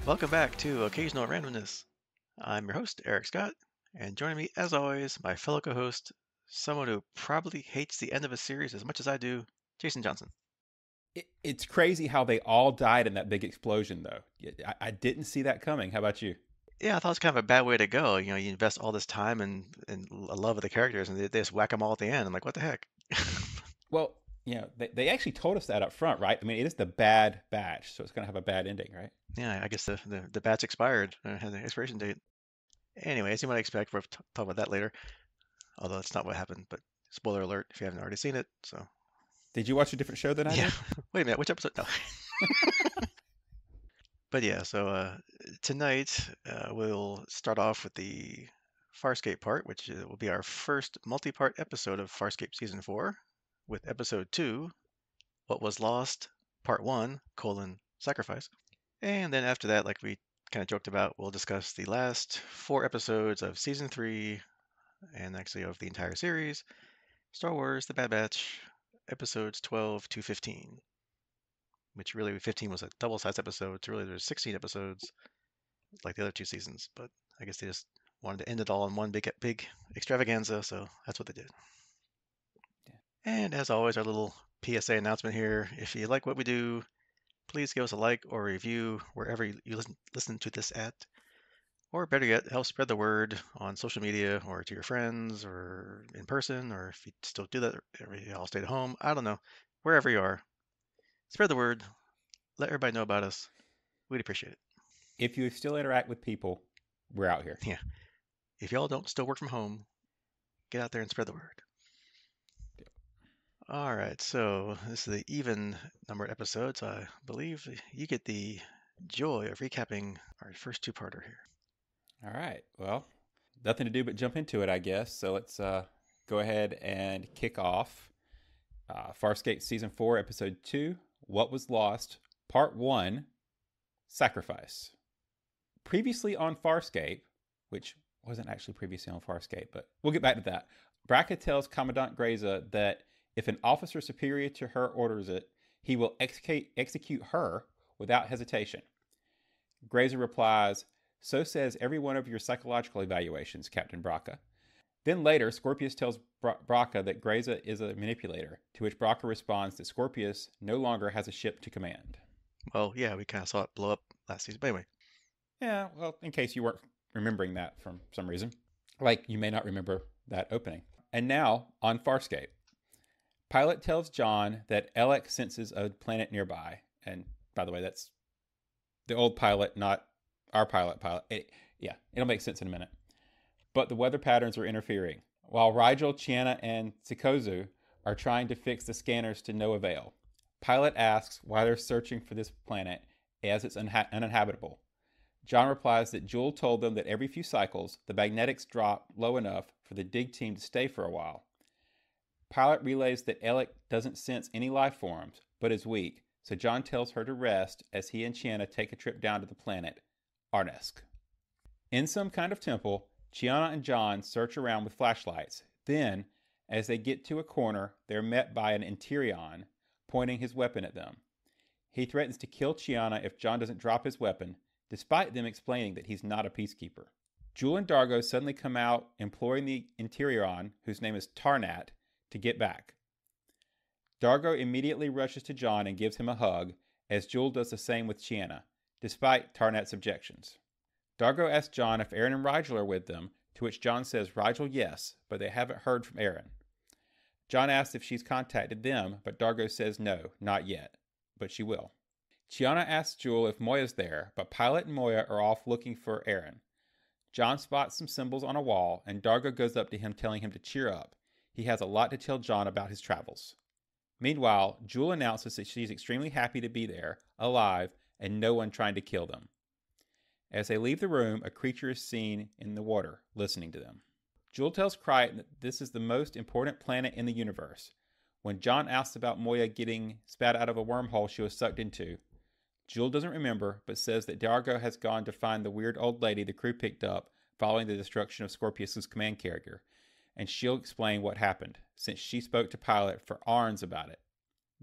Welcome back to Occasional Randomness. I'm your host, Eric Scott, and joining me, as always, my fellow co-host, someone who probably hates the end of a series as much as I do, Jason Johnson. It's crazy how they all died in that big explosion, though. I didn't see that coming. How about you? Yeah, I thought it was kind of a bad way to go. You invest all this time and a love of the characters, and they just whack them all at the end. I'm like, what the heck? Well, they actually told us that up front, right? I mean, it is the bad batch, so it's going to have a bad ending, right? Yeah, I guess the batch expired, has an expiration date. Anyway, as you might expect, we'll talk about that later. Although that's not what happened, but spoiler alert if you haven't already seen it. So Did you watch a different show than I yeah, did? wait a minute, which episode? No. But yeah, so tonight we'll start off with the Farscape part, which will be our first multi-part episode of Farscape Season 4, with Episode 2, What Was Lost, Part 1, Sacrifice. And then after that, like we kind of joked about, we'll discuss the last 4 episodes of Season 3, and actually of the entire series, Star Wars The Bad Batch, Episodes 12 to 15, which really 15 was a double-sized episode, so really there's 16 episodes like the other 2 seasons, but I guess they just wanted to end it all in one big extravaganza, so that's what they did. And as always, our little PSA announcement here: if you like what we do, please give us a like or a review wherever you listen to this at, or better yet, help spread the word on social media or to your friends or in person, or if you still do that, you all stay at home. I don't know, wherever you are, spread the word. Let everybody know about us. We'd appreciate it. If you still interact with people, we're out here. Yeah. If y'all don't still work from home, get out there and spread the word. All right, so this is the even numbered episode, so I believe you get the joy of recapping our first two-parter here. All right. Well, nothing to do but jump into it, I guess. So let's go ahead and kick off Farscape Season 4, Episode 2, What Was Lost, Part 1, Sacrifice. Previously on Farscape, which wasn't actually previously on Farscape, but we'll get back to that. Braca tells Commandant Grayza that if an officer superior to her orders it, he will execute her without hesitation. Grayza replies, "So says every one of your psychological evaluations, Captain Braca." Then later, Scorpius tells Braca that Grayza is a manipulator, to which Braca responds that Scorpius no longer has a ship to command. Well, yeah, we kind of saw it blow up last season, but anyway. Yeah, well, in case you weren't remembering that from some reason. Like you may not remember that opening. And now, on Farscape. Pilot tells John that Alec senses a planet nearby. And by the way, that's the old pilot, not our pilot. It'll make sense in a minute. But the weather patterns are interfering, while Rigel, Chiana, and Sikozu are trying to fix the scanners to no avail. Pilot asks why they're searching for this planet as it's uninhabitable. John replies that Jewel told them that every few cycles, the magnetics drop low enough for the dig team to stay for a while. Pilot relays that Alec doesn't sense any life forms, but is weak, so John tells her to rest as he and Chiana take a trip down to the planet, Arnesk. In some kind of temple, Chiana and John search around with flashlights. Then, as they get to a corner, they're met by an Interion, pointing his weapon at them. He threatens to kill Chiana if John doesn't drop his weapon, despite them explaining that he's not a peacekeeper. Jewel and Dargo suddenly come out, imploring the Interion, whose name is Tarnat, to get back. Dargo immediately rushes to John and gives him a hug, as Jewel does the same with Chiana, despite Tarnat's objections. Dargo asks John if Aaron and Rigel are with them, to which John says Rigel yes, but they haven't heard from Aaron. John asks if she's contacted them, but Dargo says no, not yet, but she will. Chiana asks Jewel if Moya's there, but Pilot and Moya are off looking for Aaron. John spots some symbols on a wall, and Dargo goes up to him telling him to cheer up. He has a lot to tell John about his travels. Meanwhile, Jewel announces that she's extremely happy to be there, alive, and no one trying to kill them. As they leave the room, a creature is seen in the water, listening to them. Jewel tells Crichton that this is the most important planet in the universe. When John asks about Moya getting spat out of a wormhole she was sucked into, Jewel doesn't remember, but says that Dargo has gone to find the weird old lady the crew picked up following the destruction of Scorpius' command carrier, and she'll explain what happened, since she spoke to Pilot for Arns about it.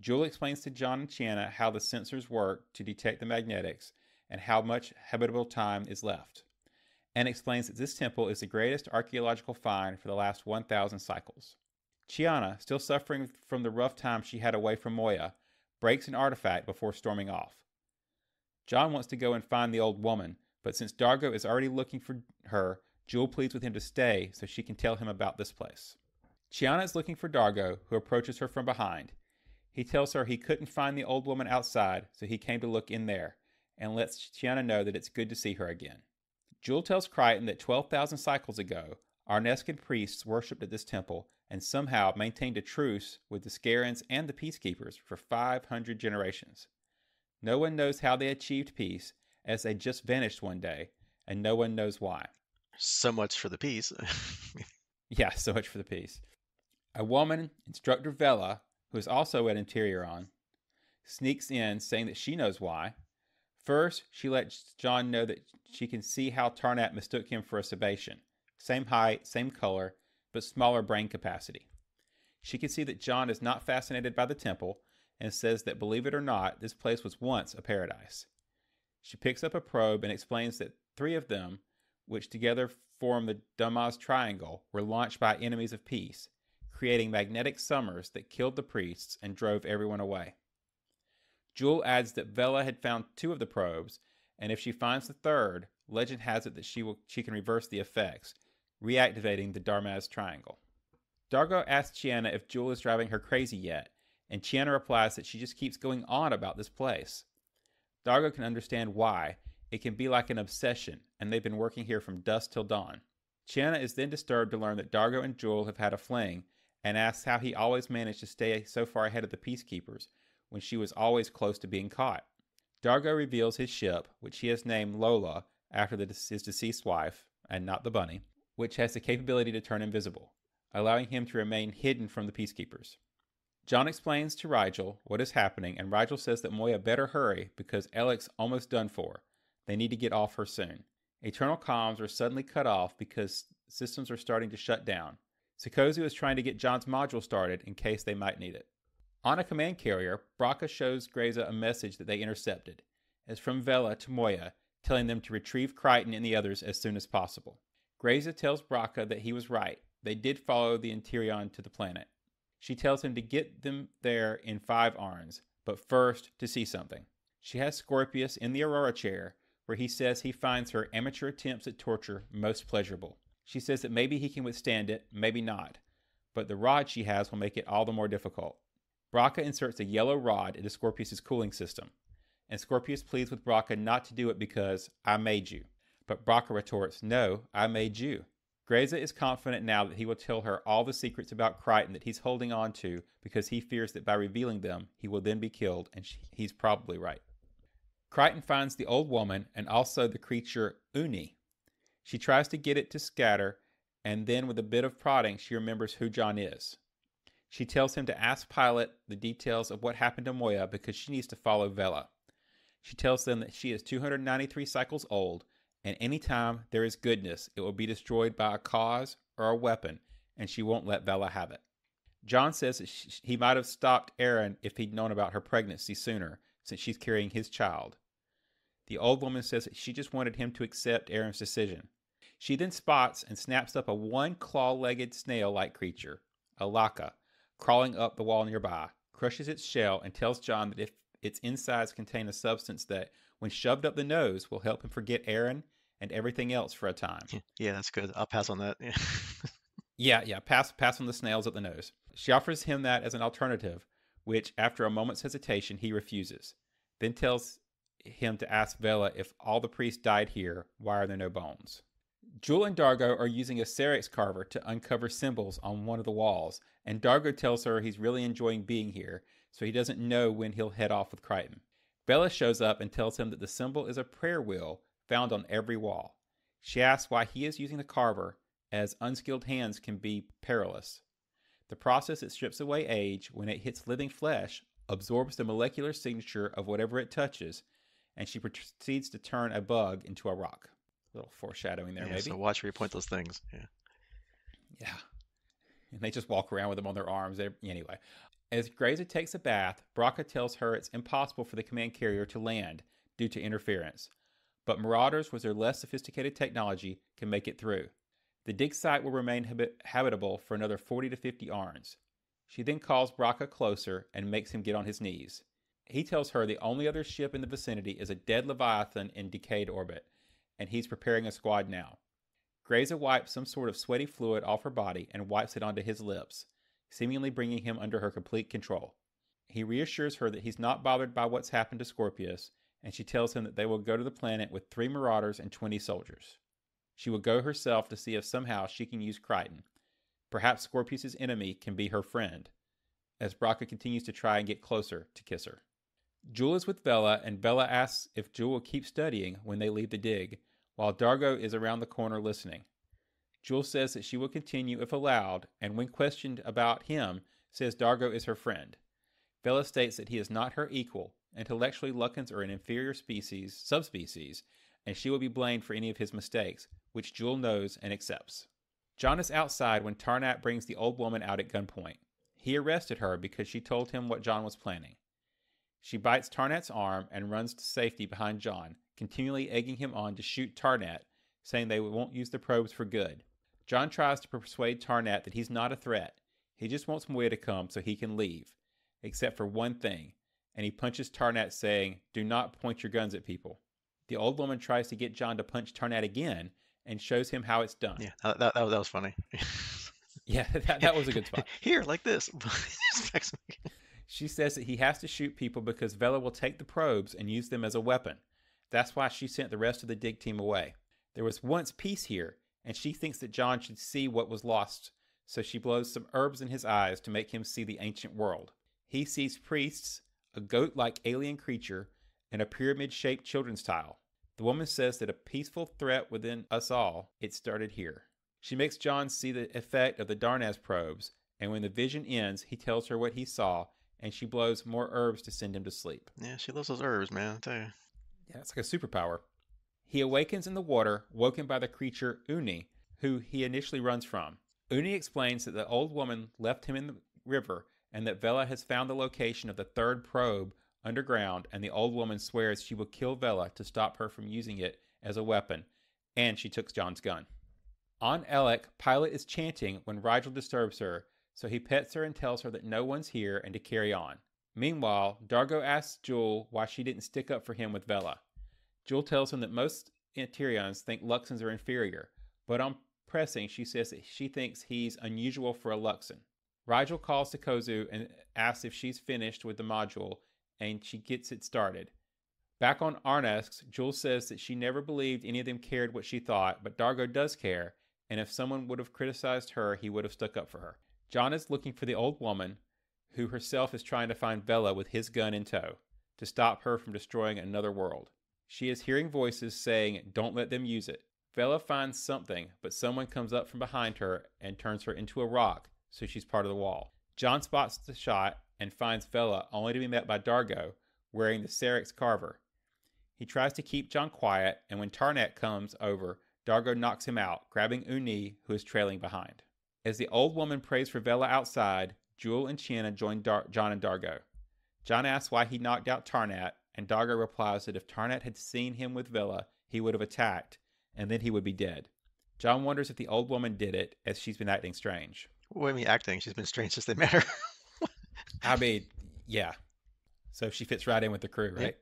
Jewel explains to John and Chiana how the sensors work to detect the magnetics, and how much habitable time is left, and explains that this temple is the greatest archaeological find for the last 1,000 cycles. Chiana, still suffering from the rough time she had away from Moya, breaks an artifact before storming off. John wants to go and find the old woman, but since Dargo is already looking for her, Jewel pleads with him to stay so she can tell him about this place. Chiana is looking for Dargo, who approaches her from behind. He tells her he couldn't find the old woman outside, so he came to look in there, and lets Chiana know that it's good to see her again. Jewel tells Crichton that 12,000 cycles ago, Arnescan priests worshipped at this temple and somehow maintained a truce with the Scarans and the Peacekeepers for 500 generations. No one knows how they achieved peace, as they just vanished one day, and no one knows why. So much for the peace. Yeah, so much for the peace. A woman, Instructor Vela, who is also at Interion, sneaks in saying that she knows why. First, she lets John know that she can see how Tarnat mistook him for a Sebacean. Same height, same color, but smaller brain capacity. She can see that John is not fascinated by the temple and says that, believe it or not, this place was once a paradise. She picks up a probe and explains that 3 of them, which together form the Dumas Triangle, were launched by enemies of peace, creating magnetic summers that killed the priests and drove everyone away. Jewel adds that Vela had found 2 of the probes, and if she finds the 3rd, legend has it that she can reverse the effects, reactivating the Dumas Triangle. Dargo asks Chiana if Jewel is driving her crazy yet, and Chiana replies that she just keeps going on about this place. Dargo can understand why. It can be like an obsession, and they've been working here from dusk till dawn. Chiana is then disturbed to learn that Dargo and Jewel have had a fling, and asks how he always managed to stay so far ahead of the Peacekeepers, when she was always close to being caught. Dargo reveals his ship, which he has named Lola after his deceased wife, and not the bunny, which has the capability to turn invisible, allowing him to remain hidden from the Peacekeepers. John explains to Rigel what is happening, and Rigel says that Moya better hurry because Alec's almost done for. They need to get off her soon. Eternal comms are suddenly cut off because systems are starting to shut down. Sikozu is trying to get John's module started in case they might need it. On a command carrier, Braca shows Grayza a message that they intercepted. It's from Vela to Moya, telling them to retrieve Crichton and the others as soon as possible. Grayza tells Braca that he was right. They did follow the Interion to the planet. She tells him to get them there in 5 arns, but first to see something. She has Scorpius in the Aurora chair, where he says he finds her amateur attempts at torture most pleasurable. She says that maybe he can withstand it, maybe not, but the rod she has will make it all the more difficult. Braca inserts a yellow rod into Scorpius' cooling system, and Scorpius pleads with Braca not to do it because I made you. But Braca retorts, no, I made you. Grayza is confident now that he will tell her all the secrets about Crichton that he's holding on to because he fears that by revealing them, he will then be killed, and he's probably right. Crichton finds the old woman and also the creature Uni. She tries to get it to scatter, and then with a bit of prodding, she remembers who John is. She tells him to ask Pilot the details of what happened to Moya because she needs to follow Vela. She tells them that she is 293 cycles old, and anytime there is goodness, it will be destroyed by a cause or a weapon, and she won't let Vela have it. John says that he might have stopped Aaron if he'd known about her pregnancy sooner, since she's carrying his child. The old woman says that she just wanted him to accept Aaron's decision. She then spots and snaps up a 1-claw-legged snail-like creature, a laka, crawling up the wall nearby, crushes its shell, and tells John that if its insides contain a substance that, when shoved up the nose, will help him forget Aaron and everything else for a time. Yeah, that's good. I'll pass on that. Yeah, pass on the snails up the nose. She offers him that as an alternative, which, after a moment's hesitation, he refuses, then tells him to ask Vela if all the priests died here, why are there no bones? Jewel and Dargo are using a Cerex carver to uncover symbols on one of the walls, and Dargo tells her he's really enjoying being here, so he doesn't know when he'll head off with Crichton. Vela shows up and tells him that the symbol is a prayer wheel found on every wall. She asks why he is using the carver, as unskilled hands can be perilous. The process that strips away age when it hits living flesh absorbs the molecular signature of whatever it touches, and she proceeds to turn a bug into a rock. A little foreshadowing there, Yeah, maybe. so watch where you point those things. Yeah. And they just walk around with them on their arms. Anyway. As Grayza takes a bath, Braca tells her it's impossible for the command carrier to land due to interference. but Marauders, with their less sophisticated technology, can make it through. The dig site will remain habitable for another 40 to 50 arns. She then calls Braca closer and makes him get on his knees. He tells her the only other ship in the vicinity is a dead Leviathan in decayed orbit, and he's preparing a squad now. Grayza wipes some sort of sweaty fluid off her body and wipes it onto his lips, seemingly bringing him under her complete control. He reassures her that he's not bothered by what's happened to Scorpius, and she tells him that they will go to the planet with 3 Marauders and 20 soldiers. She will go herself to see if somehow she can use Crichton. Perhaps Scorpius' enemy can be her friend, as Braca continues to try and get closer to kiss her. Jewel is with Vela, and Vela asks if Jewel will keep studying when they leave the dig, while Dargo is around the corner listening. Jewel says that she will continue if allowed, and when questioned about him, says Dargo is her friend. Vela states that he is not her equal. Intellectually, Luckans are an inferior subspecies, and she will be blamed for any of his mistakes, which Jewel knows and accepts. John is outside when Tarnat brings the old woman out at gunpoint. He arrested her because she told him what John was planning. She bites Tarnat's arm and runs to safety behind John, continually egging him on to shoot Tarnat, saying they won't use the probes for good. John tries to persuade Tarnat that he's not a threat. He just wants Moya to come so he can leave, except for one thing, and he punches Tarnat, saying, "Do not point your guns at people." The old woman tries to get John to punch Tarnat again and shows him how it's done. Yeah, that was funny. Yeah, that was a good spot. Here, like this. She says that he has to shoot people because Vela will take the probes and use them as a weapon. That's why she sent the rest of the dig team away. There was once peace here, and she thinks that John should see what was lost, so she blows some herbs in his eyes to make him see the ancient world. He sees priests, a goat-like alien creature, and a pyramid-shaped children's tile. The woman says that a peaceful threat within us all, it started here. She makes John see the effect of the Darnaz probes, and when the vision ends, he tells her what he saw, and she blows more herbs to send him to sleep. Yeah, she loves those herbs, man, I tell you. Yeah, it's like a superpower. He awakens in the water, woken by the creature Uni, who he initially runs from. Uni explains that the old woman left him in the river, and that Vela has found the location of the 3rd probe underground, and the old woman swears she will kill Vela to stop her from using it as a weapon, and she took John's gun. On Elec, Pilot is chanting when Rigel disturbs her, so he pets her and tells her that no one's here and to carry on. Meanwhile, Dargo asks Jewel why she didn't stick up for him with Vela. Jewel tells him that most Interions think Luxans are inferior, but on pressing, she says that she thinks he's unusual for a Luxan. Rigel calls to Kozu and asks if she's finished with the module, and she gets it started. Back on Arnesk, Jewel says that she never believed any of them cared what she thought, but Dargo does care, and if someone would have criticized her, he would have stuck up for her. John is looking for the old woman, who herself is trying to find Vela with his gun in tow, to stop her from destroying another world. She is hearing voices saying, "Don't let them use it." Vela finds something, but someone comes up from behind her and turns her into a rock, so she's part of the wall. John spots the shot and finds Vela, only to be met by Dargo, wearing the Cerex carver. He tries to keep John quiet, and when Tarnat comes over, Dargo knocks him out, grabbing Uni, who is trailing behind. As the old woman prays for Vela outside, Jewel and Chiana join John and Dargo. John asks why he knocked out Tarnat, and Dargo replies that if Tarnat had seen him with Vela, he would have attacked, and then he would be dead. John wonders if the old woman did it, as she's been acting strange. What do you mean acting? She's been strange since they met her. I mean, yeah. So she fits right in with the crew, right? Yep.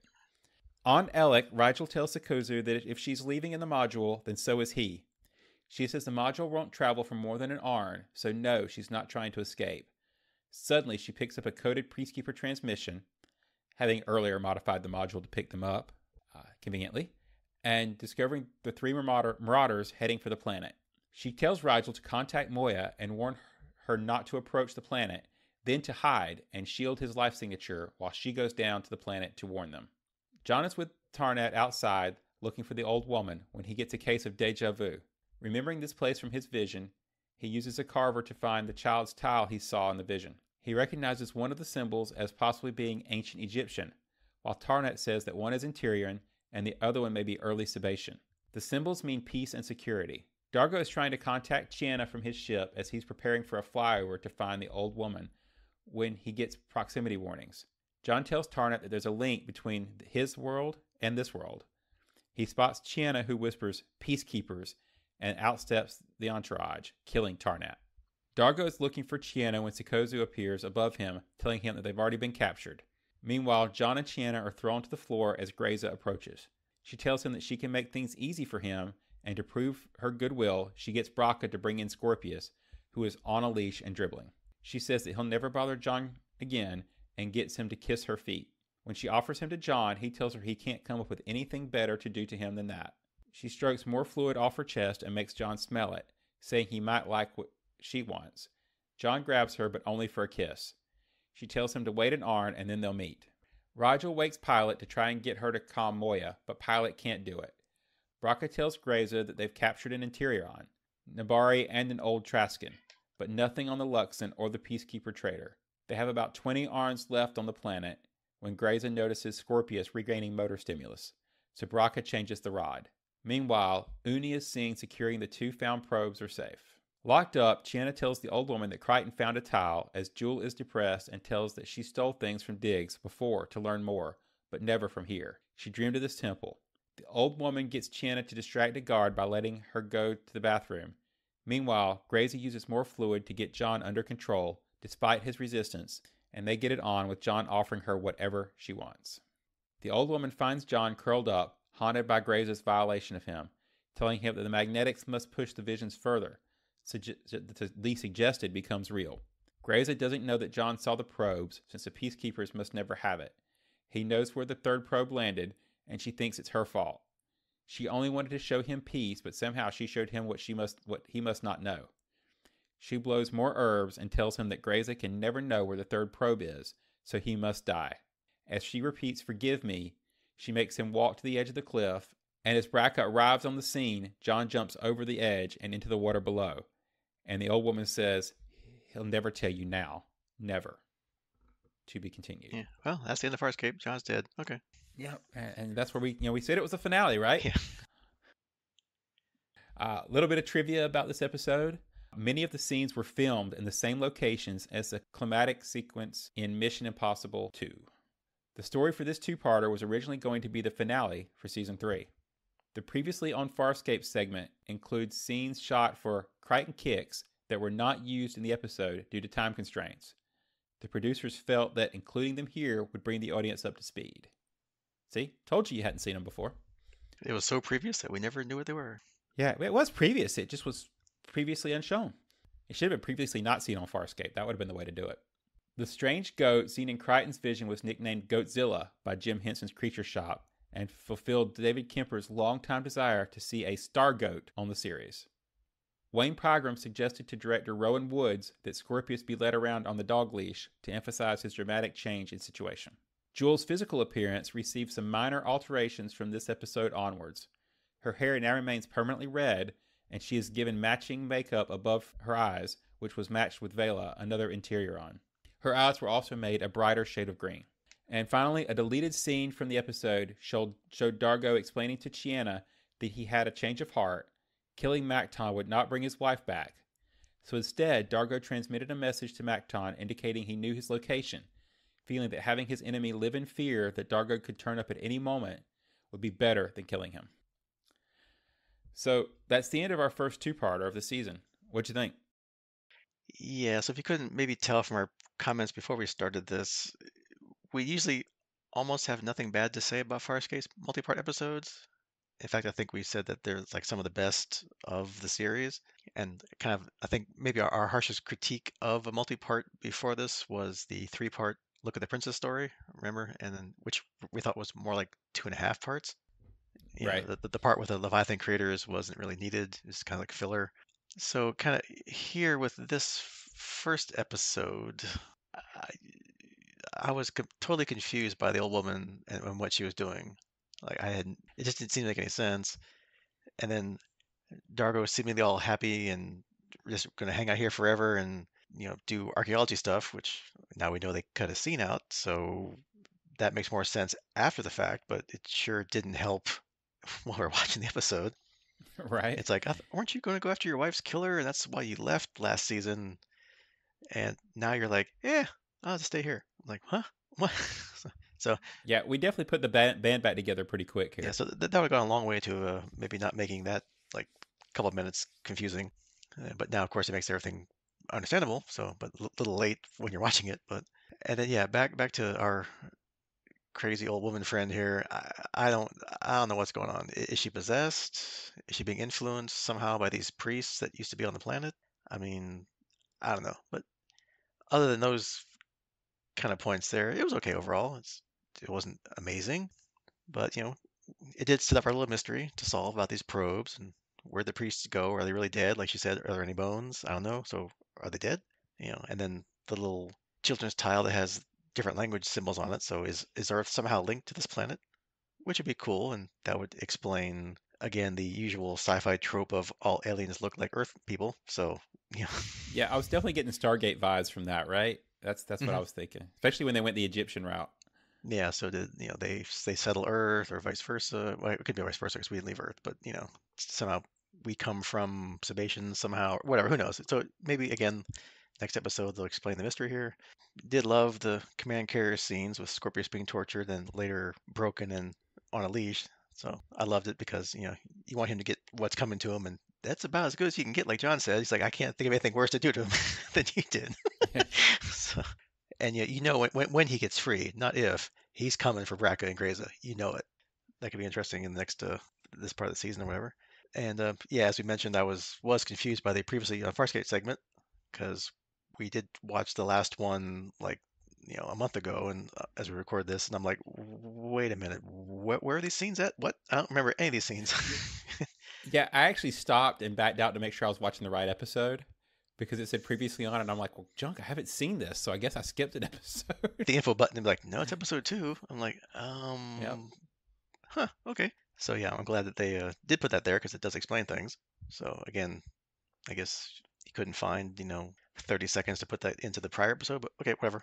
On Elec, Rigel tells Sikozu that if she's leaving in the module, then so is he. She says the module won't travel for more than an Arn, so no, she's not trying to escape. Suddenly, she picks up a coded Peacekeeper transmission, having earlier modified the module to pick them up, conveniently, and discovering the 3 Marauders heading for the planet. She tells Rigel to contact Moya and warn her not to approach the planet, then to hide and shield his life signature while she goes down to the planet to warn them. John is with Tarnat outside looking for the old woman when he gets a case of deja vu. Remembering this place from his vision, he uses a carver to find the child's tile he saw in the vision. He recognizes one of the symbols as possibly being ancient Egyptian, while Tarnat says that one is Interion and the other one may be early Sabatian. The symbols mean peace and security. Dargo is trying to contact Chiana from his ship as he's preparing for a flyover to find the old woman when he gets proximity warnings. John tells Tarnat that there's a link between his world and this world. He spots Chiana, who whispers, "Peacekeepers," and outsteps the entourage, killing Tarnat. Dargo is looking for Chiana when Sikozu appears above him, telling him that they've already been captured. Meanwhile, John and Chiana are thrown to the floor as Grayza approaches. She tells him that she can make things easy for him, and to prove her goodwill, she gets Braca to bring in Scorpius, who is on a leash and dribbling. She says that he'll never bother John again and gets him to kiss her feet. When she offers him to John, he tells her he can't come up with anything better to do to him than that. She strokes more fluid off her chest and makes John smell it, saying he might like what she wants. John grabs her, but only for a kiss. She tells him to wait an Arn and then they'll meet. Rigel wakes Pilot to try and get her to calm Moya, but Pilot can't do it. Braca tells Grayza that they've captured an Interion, Nabari, and an old Traskin, but nothing on the Luxon or the Peacekeeper trader. They have about 20 Arns left on the planet when Grayza notices Scorpius regaining motor stimulus, so Braca changes the rod. Meanwhile, Uni is seen securing the 2 found probes are safe. Locked up, Chiana tells the old woman that Crichton found a tile, as Jewel is depressed and tells that she stole things from Diggs before to learn more, but never from here. She dreamed of this temple. The old woman gets Chiana to distract a guard by letting her go to the bathroom. Meanwhile, Grayza uses more fluid to get John under control, despite his resistance, and they get it on with John offering her whatever she wants. The old woman finds John curled up, haunted by Grayza's violation of him, telling him that the magnetics must push the visions further. The suggested becomes real. Grayza doesn't know that John saw the probes, since the Peacekeepers must never have it. He knows where the 3rd probe landed, and she thinks it's her fault. She only wanted to show him peace, but somehow she showed him what he must not know. She blows more herbs and tells him that Grayza can never know where the 3rd probe is, so he must die. As she repeats, "Forgive me," she makes him walk to the edge of the cliff, and as Braca arrives on the scene, John jumps over the edge and into the water below. And the old woman says, "He'll never tell you now. Never." To be continued. Yeah. Well, that's the end of Farscape. John's dead. Okay. Yeah, and that's where we said it was a finale, right? Yeah. A little bit of trivia about this episode. Many of the scenes were filmed in the same locations as the climatic sequence in Mission Impossible 2. The story for this 2-parter was originally going to be the finale for Season 3. The previously on Farscape segment includes scenes shot for Crichton Kicks that were not used in the episode due to time constraints. The producers felt that including them here would bring the audience up to speed. See? Told you hadn't seen them before. It was so previous that we never knew what they were. Yeah, it was previous. It just was previously unshown. It should have been previously not seen on Farscape. That would have been the way to do it. The strange goat seen in Crichton's vision was nicknamed Goatzilla by Jim Henson's Creature Shop, and fulfilled David Kemper's longtime desire to see a star goat on the series. Wayne Pygram suggested to director Rowan Woods that Scorpius be led around on the dog leash to emphasize his dramatic change in situation. Jewel's physical appearance received some minor alterations from this episode onwards. Her hair now remains permanently red, and she is given matching makeup above her eyes, which was matched with Vela, another Interion. Her eyes were also made a brighter shade of green. And finally, a deleted scene from the episode showed Dargo explaining to Chiana that he had a change of heart. Killing Macton would not bring his wife back. So instead, Dargo transmitted a message to Macton indicating he knew his location, feeling that having his enemy live in fear that Dargo could turn up at any moment would be better than killing him. So that's the end of our first 2-parter of the season. What'd you think? Yeah, so if you couldn't maybe tell from our comments before we started this, we usually almost have nothing bad to say about Farscape's multi-part episodes. In fact, I think we said that they're like some of the best of the series. And kind of, I think maybe our harshest critique of a multi-part before this was the 3-part Look at the Princess story, remember? And then which we thought was more like 2.5 parts. You know, Right. the part with the Leviathan creators wasn't really needed. It's kind of like filler. So kind of here with this first episode, I, I was totally confused by the old woman and what she was doing. Like it just didn't seem to make any sense. And then Dargo was seemingly all happy and just going to hang out here forever and do archaeology stuff, which now we know they cut a scene out, so that makes more sense after the fact. But it sure didn't help while we're watching the episode. Right. It's like, weren't you going to go after your wife's killer, and that's why you left last season? And now you're like, yeah, I'll just stay here. I'm like, huh? What? So Yeah, we definitely put the band back together pretty quick yeah, here. so that would have gone a long way to maybe not making that like couple of minutes confusing. But now, of course, it makes everything understandable. So, but a little late when you're watching it. But and then yeah, back to our crazy old woman friend here. I don't know what's going on. Is she possessed? Is she being influenced somehow by these priests that used to be on the planet? I mean, I don't know. But other than those kind of points there, it was okay overall. It wasn't amazing, but it did set up our little mystery to solve about these probes and where the priests go. Are they really dead? Like she said, are there any bones? I don't know. So are they dead? And then the little children's tile that has different language symbols on it. So is Earth somehow linked to this planet? Which would be cool, and that would explain again the usual sci-fi trope of all aliens look like Earth people. So yeah, Yeah, I was definitely getting Stargate vibes from that, right? That's what I hmm was thinking, especially when they went the Egyptian route. yeah. So did they settle Earth or vice versa? Well, it could be vice versa because we didn't leave Earth, but somehow we come from Sebastian somehow, whatever. Who knows? So maybe again next episode they'll explain the mystery here. Did love the command carrier scenes with Scorpius being tortured and later broken and on a leash. So I loved it because you want him to get what's coming to him, and that's about as good as you can get. Like John said, he's like, I can't think of anything worse to do to him than you did. So, and yet when he gets free, not if, he's coming for Braca and Grayza. You know it. That could be interesting in the next this part of the season or whatever. And yeah, as we mentioned, I was confused by the previously Farscape segment because we did watch the last one like a month ago, and as we record this, and I'm like, wait a minute, where are these scenes at? What? I don't remember any of these scenes. Yeah, I actually stopped and backed out to make sure I was watching the right episode because it said previously on, and I'm like, well, junk, I haven't seen this, so I guess I skipped an episode. The info button, and be like, no, it's episode 2. I'm like, Yep. huh, okay. So yeah, I'm glad that they did put that there because it does explain things. So again, I guess you couldn't find 30 seconds to put that into the prior episode, but okay, whatever.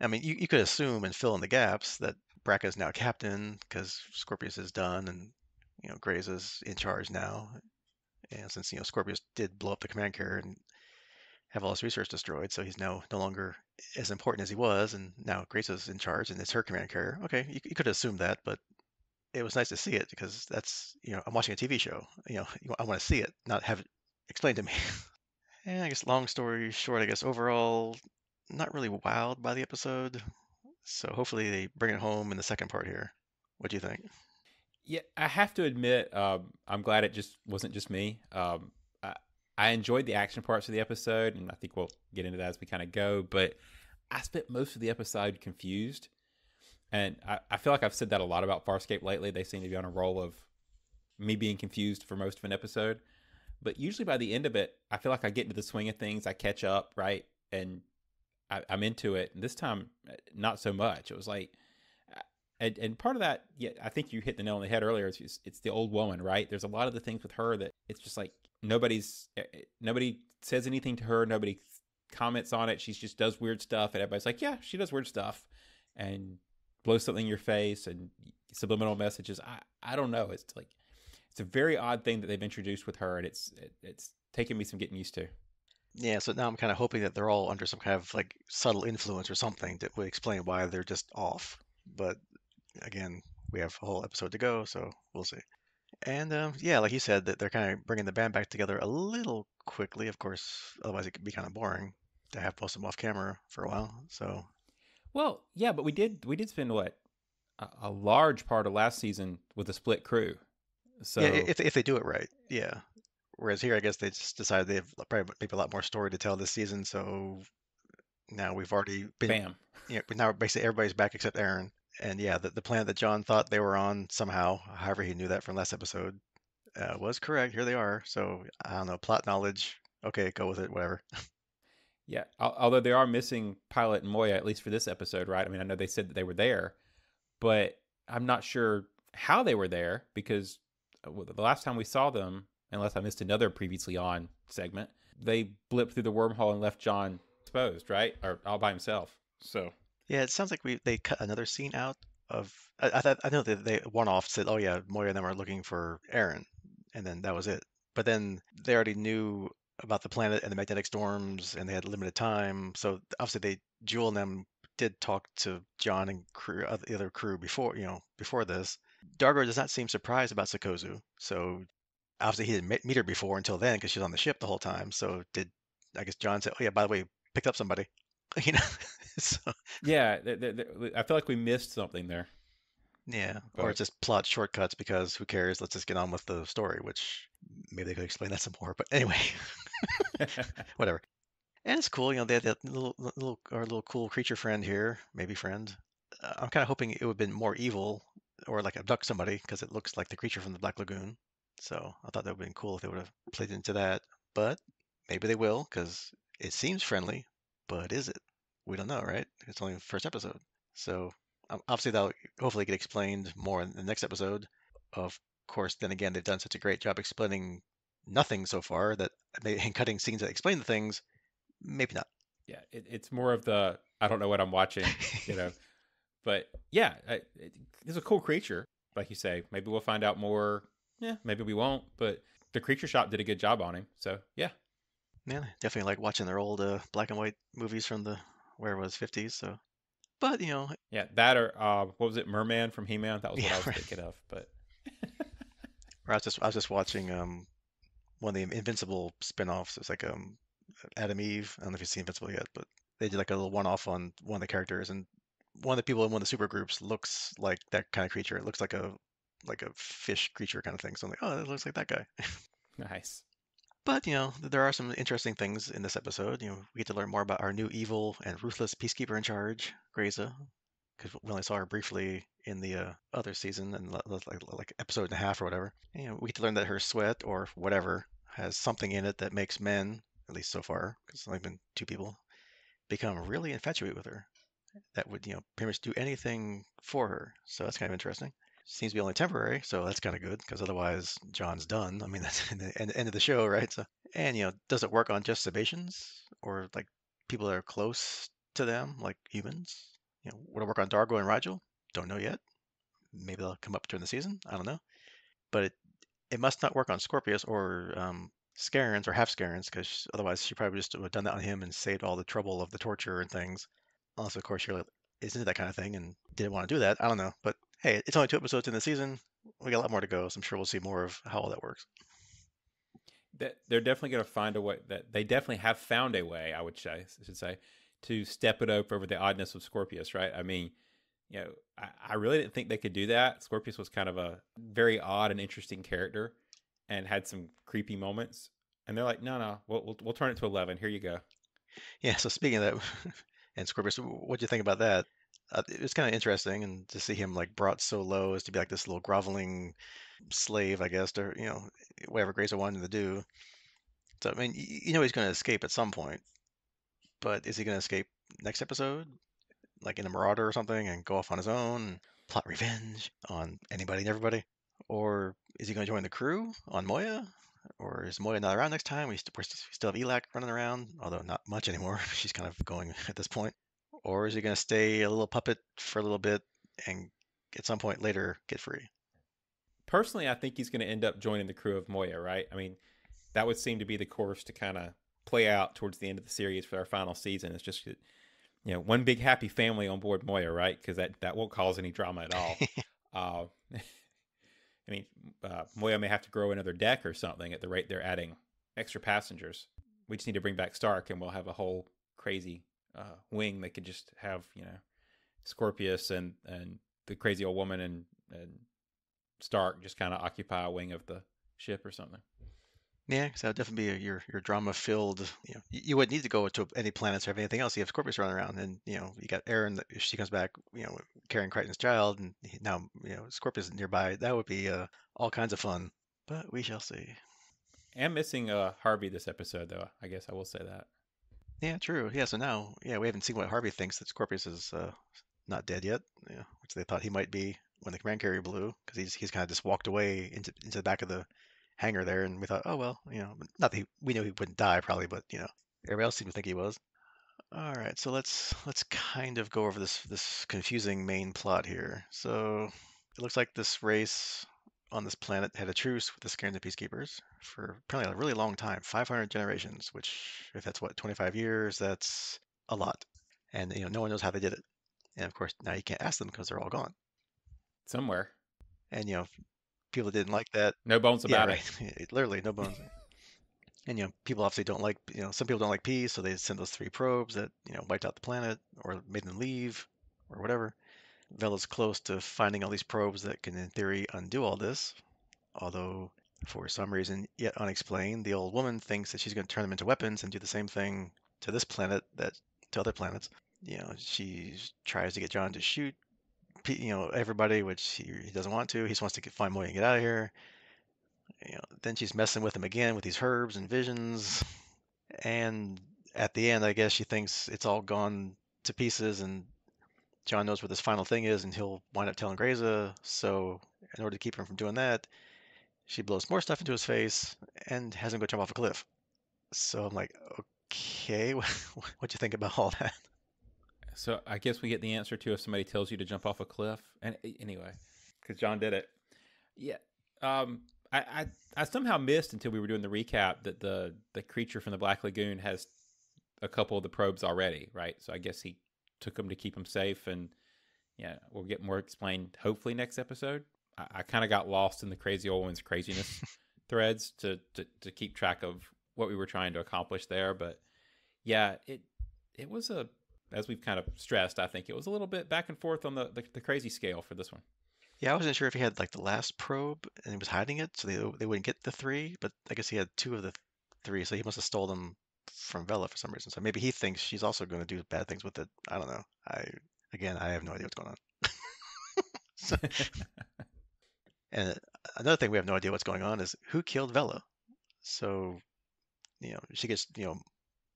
I mean, you could assume and fill in the gaps that Braca is now captain because Scorpius is done, and Gray's is in charge now. And since Scorpius did blow up the command carrier and have all his research destroyed, so he's now no longer as important as he was, and now Grace is in charge and it's her command carrier. Okay, you could assume that, but it was nice to see it because that's I'm watching a TV show. I want to see it, not have it explained to me. And I guess long story short, I guess overall, not really wowed by the episode. So hopefully they bring it home in the second part here. What do you think? Yeah, I have to admit, I'm glad it just wasn't just me. I enjoyed the action parts of the episode, and I think we'll get into that as we kind of go. But I spent most of the episode confused, and I feel like I've said that a lot about Farscape lately. They seem to be on a roll of me being confused for most of an episode. But usually by the end of it, I feel like I get into the swing of things. I catch up, right? And I'm into it. And this time, not so much. It was like, and part of that, yeah, I think you hit the nail on the head earlier. It's the old woman, right? There's a lot of the things with her that it's just like nobody says anything to her. Nobody comments on it. She just does weird stuff, and everybody's like, yeah, she does weird stuff, and blows something in your face and subliminal messages. I don't know. It's like it's a very odd thing that they've introduced with her, and it's taken me some getting used to. Yeah, so now I'm kind of hoping that they're all under some kind of like subtle influence or something that would explain why they're just off. But again, we have a whole episode to go, so we'll see. And yeah, like you said, that they're kind of bringing the band back together a little quickly. Of course, otherwise it could be kind of boring to have both of them off camera for a while. So Well, yeah, but we did spend what a large part of last season with a split crew. yeah, So if they do it right, yeah. Whereas here, I guess they just decided they have probably maybe a lot more story to tell this season. So now we've already been, bam. but now basically everybody's back except Aaron. And yeah, the planet that John thought they were on somehow, however he knew that from last episode, was correct. Here they are. So I don't know, plot knowledge. Okay, go with it, whatever. Yeah, although they are missing Pilot and Moya at least for this episode, right? I mean, I know they said that they were there, but I'm not sure how they were there because the last time we saw them, unless I missed another previously on segment, they blipped through the wormhole and left John exposed, right? Or all by himself. So, Yeah, it sounds like they cut another scene out of. I know that they one off said, "Oh yeah, Moira and them are looking for Aaron," and then that was it. But then they already knew about the planet and the magnetic storms, and they had limited time. So obviously they Jewel and them. did talk to John and the other crew before, before this. Dargo does not seem surprised about Sikozu. So obviously he didn't meet her before until then because she's on the ship the whole time. So did I guess John said, "Oh yeah, by the way, picked up somebody," you know? So Yeah, I feel like we missed something there, yeah, or but it's just plot shortcuts because who cares? Let's just get on with the story, which maybe they could explain that some more. But anyway, whatever. And it's cool, they had that little cool creature friend here, maybe friend. I'm kind of hoping it would have been more evil or like abduct somebody because it looks like the creature from the Black Lagoon. So I thought that would have been cool if they would have played into that. But maybe they will because it seems friendly. But is it? We don't know, right? It's only the first episode. So obviously that'll hopefully get explained more in the next episode. Of course, then again, they've done such a great job explaining nothing so far that and cutting scenes that explain the things. Maybe not. yeah, it's more of the I don't know what I'm watching, you know. But yeah, it's a cool creature, like you say. Maybe we'll find out more. Yeah, maybe we won't. But the creature shop did a good job on him. So yeah, Yeah, definitely like watching their old black and white movies from the where it was 50s. So, but yeah, that or what was it, Merman from He-Man? That was what yeah, I was right. thinking of. But I was just watching one of the Invincible spin-offs. It's like Adam Eve. I don't know if you've seen Invincible yet, but they did like a little one-off on one of the characters, and one of the people in one of the super groups looks like that kind of creature. It looks like a fish creature kind of thing. So I'm like, oh, it looks like that guy. nice. But, there are some interesting things in this episode. We get to learn more about our new evil and ruthless peacekeeper in charge, Grayza, because we only saw her briefly in the other season and like episode and a half or whatever. And we get to learn that her sweat or whatever has something in it that makes men, at least so far, because it's only been two people, become really infatuated with her. That would, pretty much do anything for her. So that's kind of interesting. Seems to be only temporary, so that's kind of good because otherwise John's done. I mean, that's in the end of the show, right? So, and does it work on just Sebastians or like people that are close to them, like humans? Would it work on Dargo and Rigel? Don't know yet. Maybe they'll come up during the season. I don't know. But it must not work on Scorpius or Scarens or half Scarens because otherwise she probably just would have done that on him and saved all the trouble of the torture and things. Unless, of course, she really is into that kind of thing and didn't want to do that. I don't know. But hey, it's only two episodes in the season. We got a lot more to go, so I'm sure we'll see more of how all that works. That they're definitely going to find a way. That they definitely have found a way. I should say, to step it up over the oddness of Scorpius. Right? I mean, I really didn't think they could do that. Scorpius was kind of a very odd and interesting character, and had some creepy moments. And they're like, no, no, we'll turn it to 11. Here you go. Yeah. So speaking of that, and Scorpius, what do you think about that? It's kind of interesting, and to see him like brought so low as to be like this little groveling slave, I guess, or whatever Grayson wanted him to do. So I mean, he's going to escape at some point, but is he going to escape next episode, like in a Marauder or something, and go off on his own, and plot revenge on anybody and everybody? Or is he going to join the crew on Moya? Or is Moya not around next time? We still have Elak running around, although not much anymore. She's kind of going at this point. Or is he going to stay a little puppet for a little bit and at some point later get free? Personally, I think he's going to end up joining the crew of Moya. Right? I mean, that would seem to be the course to kind of play out towards the end of the series for our final season. It's just one big happy family on board Moya, right? Because that won't cause any drama at all. Uh, I mean, Moya may have to grow another deck or something at the rate they're adding extra passengers. We just need to bring back Stark, and we'll have a whole crazy wing that could just have Scorpius and the crazy old woman and Stark just kind of occupy a wing of the ship or something. Yeah, because that would definitely be your drama-filled. You wouldn't need to go to any planets or have anything else. You have Scorpius running around, and you got Aaron. If she comes back, carrying Crichton's child, and now Scorpius is nearby. That would be all kinds of fun. But we shall see. And missing Harvey this episode, though. I guess I will say that. Yeah, true. Yeah, so now, yeah, we haven't seen what Harvey thinks that Scorpius is not dead yet. Yeah, which they thought he might be when the command carrier blew, because he's kind of just walked away into the back of the hangar there, and we thought, oh well, not that we knew he wouldn't die probably, but everybody else seemed to think he was. All right, so let's kind of go over this confusing main plot here. So it looks like this race on this planet had a truce with the Scaran Peacekeepers for apparently a really long time, 500 generations, which if that's what 25 years, that's a lot. and no one knows how they did it. And of course, now you can't ask them because they're all gone. Somewhere. And people didn't like that. No bones Yeah, about right. it. Literally, no bones. And people obviously don't like, some people don't like peace, so they send those three probes that wiped out the planet or made them leave or whatever. Vela's close to finding all these probes that can, in theory, undo all this. Although, for some reason yet unexplained, the old woman thinks that she's going to turn them into weapons and do the same thing to this planet that to other planets. She tries to get John to shoot, everybody, which he doesn't want to. He just wants to find Moya and get out of here. Then she's messing with him again with these herbs and visions. And at the end, I guess she thinks it's all gone to pieces, and John knows what this final thing is, and he'll wind up telling Grayza. So, in order to keep him from doing that, she blows more stuff into his face and has him go jump off a cliff. So I'm like, okay, what'd you think about all that? So I guess we get the answer to if somebody tells you to jump off a cliff. And anyway, because John did it. Yeah. I somehow missed until we were doing the recap that the creature from the Black Lagoon has a couple of the probes already, right? So I guess he took them to keep them safe, and yeah, we'll get more explained hopefully next episode. I kind of got lost in the crazy old one's craziness threads to keep track of what we were trying to accomplish there, but yeah, it was as we've kind of stressed, I think it was a little bit back and forth on the crazy scale for this one. Yeah, I wasn't sure if he had like the last probe and he was hiding it, so they wouldn't get the three. But I guess he had two of the three, so he must have stole them from Vela for some reason. So maybe he thinks she's also going to do bad things with it. I don't know. I have no idea what's going on. So, and another thing we have no idea what's going on is who killed Vela. So she gets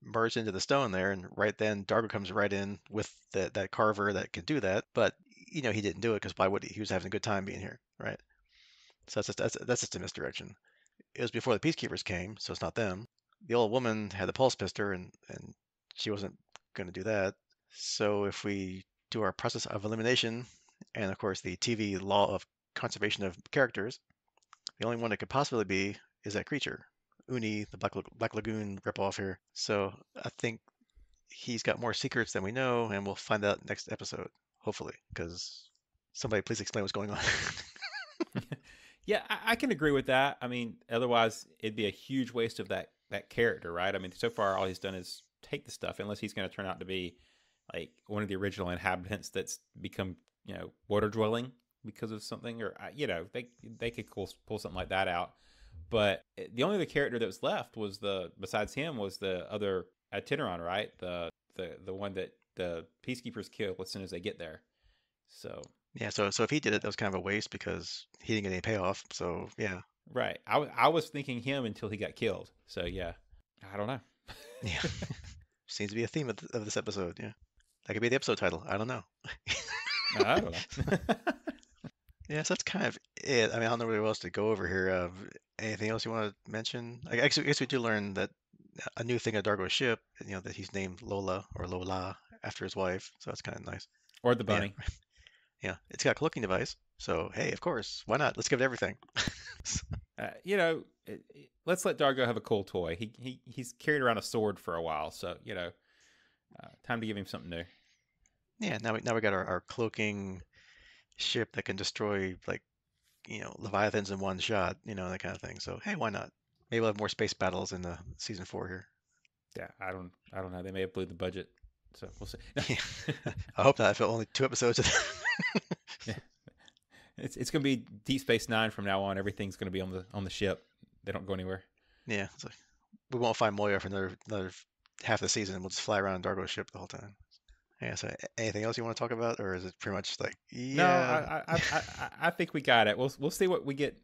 merged into the stone there, and right then Dargo comes right in with that carver that can do that. But he didn't do it because why would he? He was having a good time being here, right? So that's just a misdirection. It was before the peacekeepers came, so it's not them. The old woman had the pulse pistol, and she wasn't going to do that. So if we do our process of elimination, and of course the TV law of conservation of characters, the only one it could possibly be is that creature, Uni, the Black Lagoon ripoff here. So I think he's got more secrets than we know, and we'll find out next episode, hopefully, because somebody please explain what's going on. Yeah, I can agree with that. I mean, otherwise it'd be a huge waste of that character, right? I mean, so far all he's done is take the stuff, unless he's going to turn out to be like one of the original inhabitants that's become water dwelling because of something, or they could pull something like that out. But the only other character that was left was besides him was the other Itineron, right? The one that the peacekeepers kill as soon as they get there. So Yeah, so if he did it, that was kind of a waste because he didn't get any payoff. So yeah, right, I was thinking him until he got killed. So yeah, I don't know. yeah, seems to be a theme of this episode. Yeah, that could be the episode title. I don't know. I don't know. Yeah, so that's kind of it. I mean, I don't know what else to go over here. Anything else you want to mention? I guess we do learn that a new thing at Dargo's ship, that he's named Lola or Lola after his wife. So that's kind of nice. Or the Yeah, bunny. yeah. It's got a cloaking device. So hey, of course, why not? Let's give it everything. Let's let Dargo have a cool toy. He's carried around a sword for a while, so time to give him something new. Yeah, now we got our cloaking ship that can destroy like Leviathans in one shot, that kind of thing. So hey, why not? Maybe we'll have more space battles in the season 4 here. Yeah, I don't know. They may have blew the budget, so we'll see. Yeah. I hope not. I feel only 2 episodes. Yeah. It's gonna be Deep Space Nine from now on. Everything's gonna be on the ship. They don't go anywhere. Yeah, it's like, we won't find Moya for another half the season. We'll just fly around Dargo's ship the whole time. Yeah. So anything else you want to talk about, or is it pretty much like No, yeah, I think we got it. We'll see what we get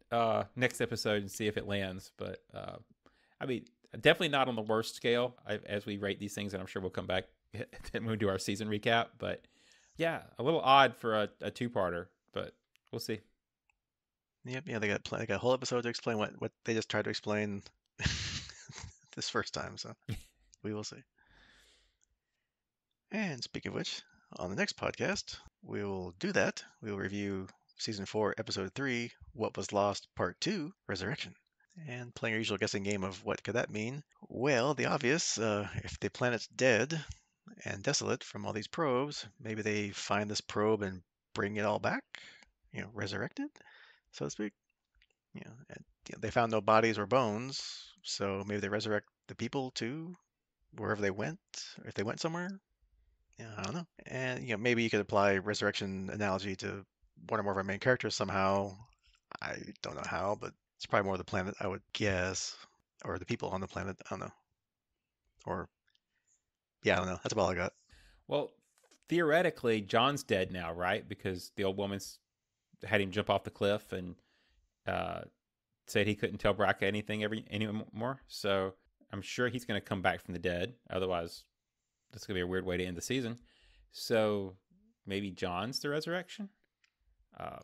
next episode and see if it lands. But I mean, definitely not on the worst scale as we rate these things, and I'm sure we'll come back when we do our season recap. But yeah, a little odd for a two-parter, but we'll see. yep, yeah, they got a whole episode to explain what they just tried to explain this first time. So we will see. And speaking of which, on the next podcast, we will do that. We will review Season 4, Episode 3, What Was Lost, Part 2, Resurrection. And playing our usual guessing game of what could that mean? Well, the obvious, if the planet's dead and desolate from all these probes. Maybe they find this probe and bring it all back, resurrect it, so to speak. And, they found no bodies or bones, so maybe they resurrect the people too, wherever they went, if they went somewhere. Yeah, I don't know. And maybe you could apply resurrection analogy to one or more of our main characters somehow. I don't know how, but it's probably more the planet, I would guess, or the people on the planet. I don't know. Or yeah, I don't know. That's about all I got. Well, theoretically, John's dead now, right? Because the old woman's had him jump off the cliff and uh, said he couldn't tell Braca anything anymore. So I'm sure he's going to come back from the dead. Otherwise, that's going to be a weird way to end the season. So maybe John's the resurrection?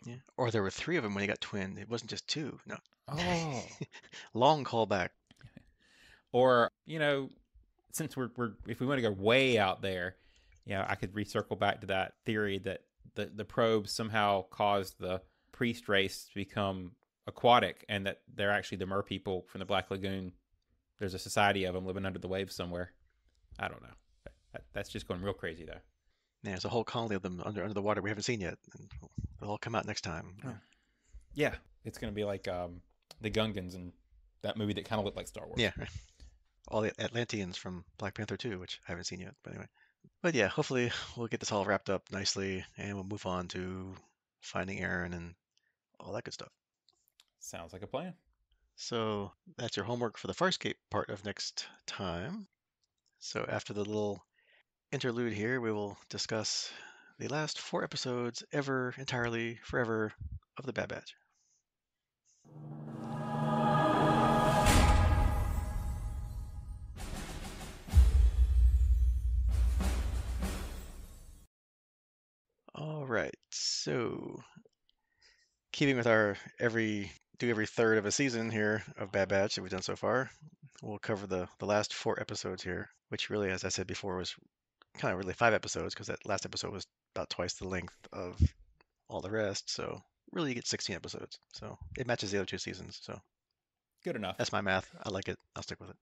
Yeah. Or there were three of them when he got twinned. It wasn't just two. No. Oh. Long callback. Or, since we're if we want to go way out there, I could recircle back to that theory that the probes somehow caused the priest race to become aquatic, and that they're actually the mer people from the Black Lagoon. There's a society of them living under the waves somewhere. I don't know. That's just going real crazy, though. Yeah, there's a whole colony of them under the water we haven't seen yet. And they'll all come out next time. Oh. Yeah, it's going to be like the Gungans and that movie that kind of looked like Star Wars. Yeah, all the Atlanteans from Black Panther 2, which I haven't seen yet. But anyway. But yeah, hopefully we'll get this all wrapped up nicely, and we'll move on to finding Aaron and all that good stuff. Sounds like a plan. So that's your homework for the Farscape part of next time. So after the little interlude here, we will discuss the last 4 episodes ever, entirely, forever of the Bad Batch. All right, so keeping with our every third of a season here of Bad Batch that we've done so far, we'll cover the last 4 episodes here, which really, as I said before, was kind of really 5 episodes because that last episode was about twice the length of all the rest. So really, you get 16 episodes. So it matches the other 2 seasons. So good enough. That's my math. I like it. I'll stick with it.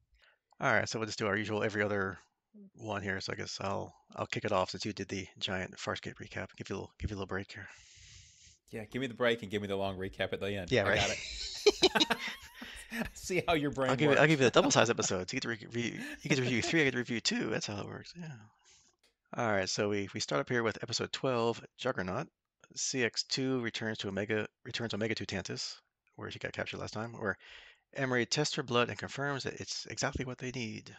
All right, so we'll just do our usual every other one here. So I guess I'll kick it off since you did the giant Farscape recap. Give you a little break here. Yeah, give me the break and give me the long recap at the end. Yeah, right. I got it. See how your brain works. I'll give you the double-sized episodes. You get to review 3. I get to review 2. That's how it works. Yeah. All right, so we start up here with episode 12, Juggernaut. CX2 returns Omega to Tantiss, where she got captured last time, where Emery tests her blood and confirms that it's exactly what they need.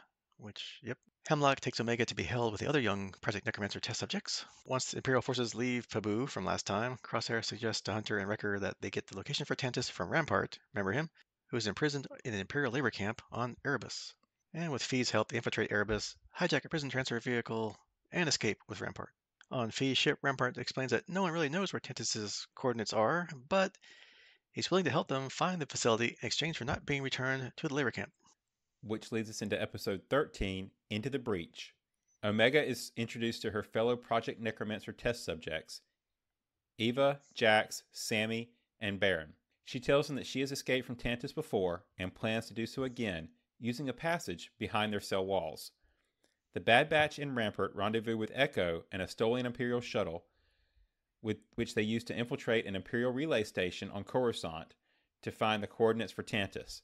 Yep. Hemlock takes Omega to be held with the other young Project Necromancer test subjects. Once the Imperial forces leave Pabu from last time, Crosshair suggests to Hunter and Wrecker that they get the location for Tantiss from Rampart, remember him, who is imprisoned in an Imperial labor camp on Erebus. And with Fee's help, they infiltrate Erebus, hijack a prison transfer vehicle, and escape with Rampart. On Fee's ship, Rampart explains that no one really knows where Tantiss's coordinates are, but he's willing to help them find the facility in exchange for not being returned to the labor camp. Which leads us into episode 13, Into the Breach. Omega is introduced to her fellow Project Necromancer test subjects, Eva, Jax, Sammy, and Baron. She tells them that she has escaped from Tantiss before and plans to do so again, using a passage behind their cell walls. The Bad Batch and Rampart rendezvous with Echo and a stolen Imperial shuttle, which they use to infiltrate an Imperial relay station on Coruscant to find the coordinates for Tantiss.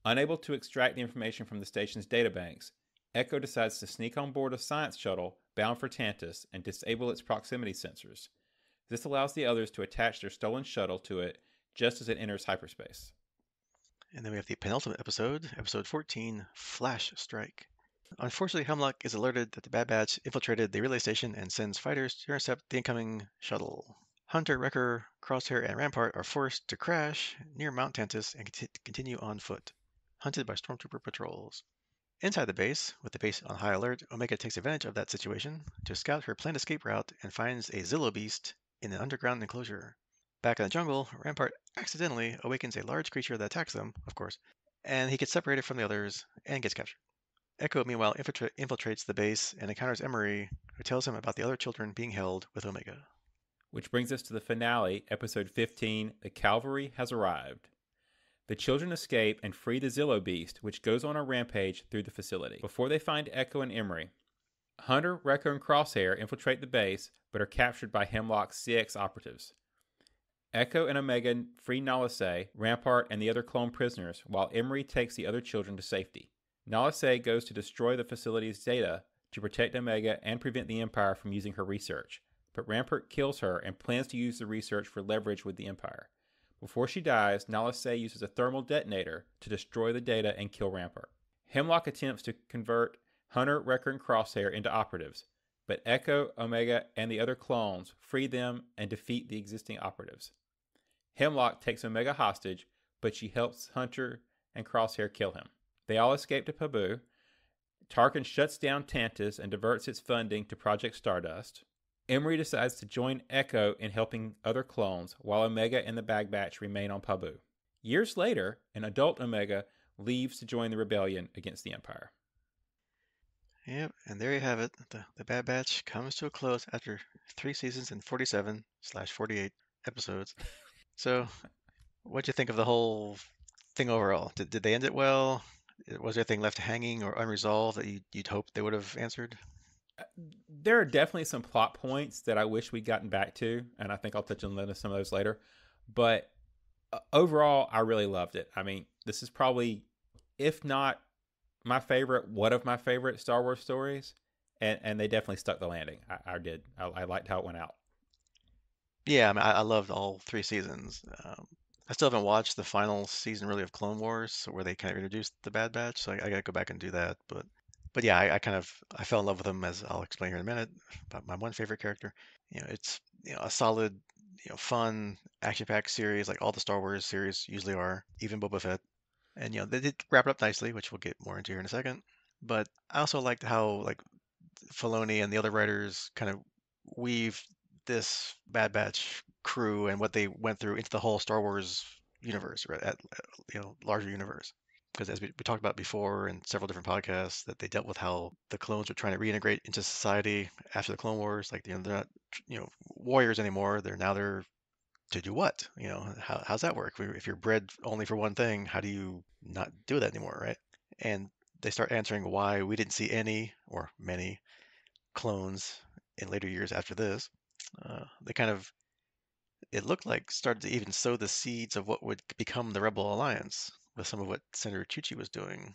Unable to extract the information from the station's databanks, Echo decides to sneak on board a science shuttle bound for Tantiss and disable its proximity sensors. This allows the others to attach their stolen shuttle to it just as it enters hyperspace. And then we have the penultimate episode, episode 14, Flash Strike. Unfortunately, Hemlock is alerted that the Bad Batch infiltrated the relay station and sends fighters to intercept the incoming shuttle. Hunter, Wrecker, Crosshair, and Rampart are forced to crash near Mount Tantiss and continue on foot, hunted by stormtrooper patrols. Inside the base, with the base on high alert, Omega takes advantage of that situation to scout her planned escape route and finds a Zillo beast in an underground enclosure. Back in the jungle, Rampart accidentally awakens a large creature that attacks them, of course, and he gets separated from the others and gets captured. Echo, meanwhile, infiltrates the base and encounters Emery, who tells him about the other children being held with Omega. Which brings us to the finale, episode 15, The Cavalry Has Arrived. The children escape and free the Zillo beast, which goes on a rampage through the facility. Before they find Echo and Emery, Hunter, Wrecker, and Crosshair infiltrate the base, but are captured by Hemlock's CX operatives. Echo and Omega free Nalase, Rampart, and the other clone prisoners, while Emery takes the other children to safety. Nalase goes to destroy the facility's data to protect Omega and prevent the Empire from using her research, but Rampart kills her and plans to use the research for leverage with the Empire. Before she dies, Nalase uses a thermal detonator to destroy the data and kill Rampart. Hemlock attempts to convert Hunter, Wrecker, and Crosshair into operatives, but Echo, Omega, and the other clones free them and defeat the existing operatives. Hemlock takes Omega hostage, but she helps Hunter and Crosshair kill him. They all escape to Pabu. Tarkin shuts down Tantiss and diverts its funding to Project Stardust. Emery decides to join Echo in helping other clones, while Omega and the Bad Batch remain on Pabu. Years later, an adult Omega leaves to join the rebellion against the Empire. Yep, and there you have it. The Bad Batch comes to a close after 3 seasons and 47/48 episodes. So, what'd you think of the whole thing overall? Did they end it well? Was there anything left hanging or unresolved that you'd hoped they would have answered? There are definitely some plot points that I wish we'd gotten back to, and I think I'll touch on some of those later. But overall, I really loved it. I mean, this is probably, if not my favorite, one of my favorite Star Wars stories, and they definitely stuck the landing. I did. I liked how it went out. Yeah, I mean, I loved all 3 seasons. I still haven't watched the final season really of Clone Wars, where they kind of introduced the Bad Batch, so I gotta go back and do that. But yeah, I fell in love with him, as I'll explain here in a minute. But my one favorite character, it's a solid, fun action-packed series like all the Star Wars series usually are, even Boba Fett. And they did wrap it up nicely, which we'll get more into here in a second. But I also liked how like Filoni and the other writers kind of weave this Bad Batch crew and what they went through into the whole Star Wars universe, right? Larger universe. Because as we talked about before in several different podcasts, that they dealt with how the clones were trying to reintegrate into society after the Clone Wars. Like, they're not, warriors anymore. They're to do what? How's that work? If you're bred only for one thing, how do you not do that anymore, right? And they start answering why we didn't see any or many clones in later years after this. They kind of, it looked like, started to even sow the seeds of what would become the Rebel Alliance with some of what Senator Chuchi was doing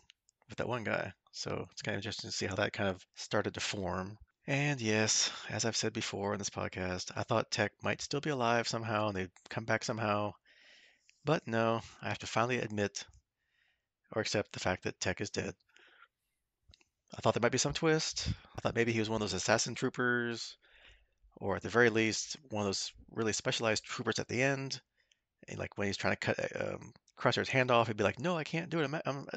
with that one guy. So it's kind of interesting to see how that kind of started to form. And yes, as I've said before in this podcast, I thought Tech might still be alive somehow and they'd come back somehow. But no, I have to finally admit or accept the fact that Tech is dead. I thought there might be some twist. I thought maybe he was one of those assassin troopers, or at the very least, one of those really specialized troopers at the end. And like when he's trying to cut Crosshair's hand off, he'd be like, "No, I can't do it.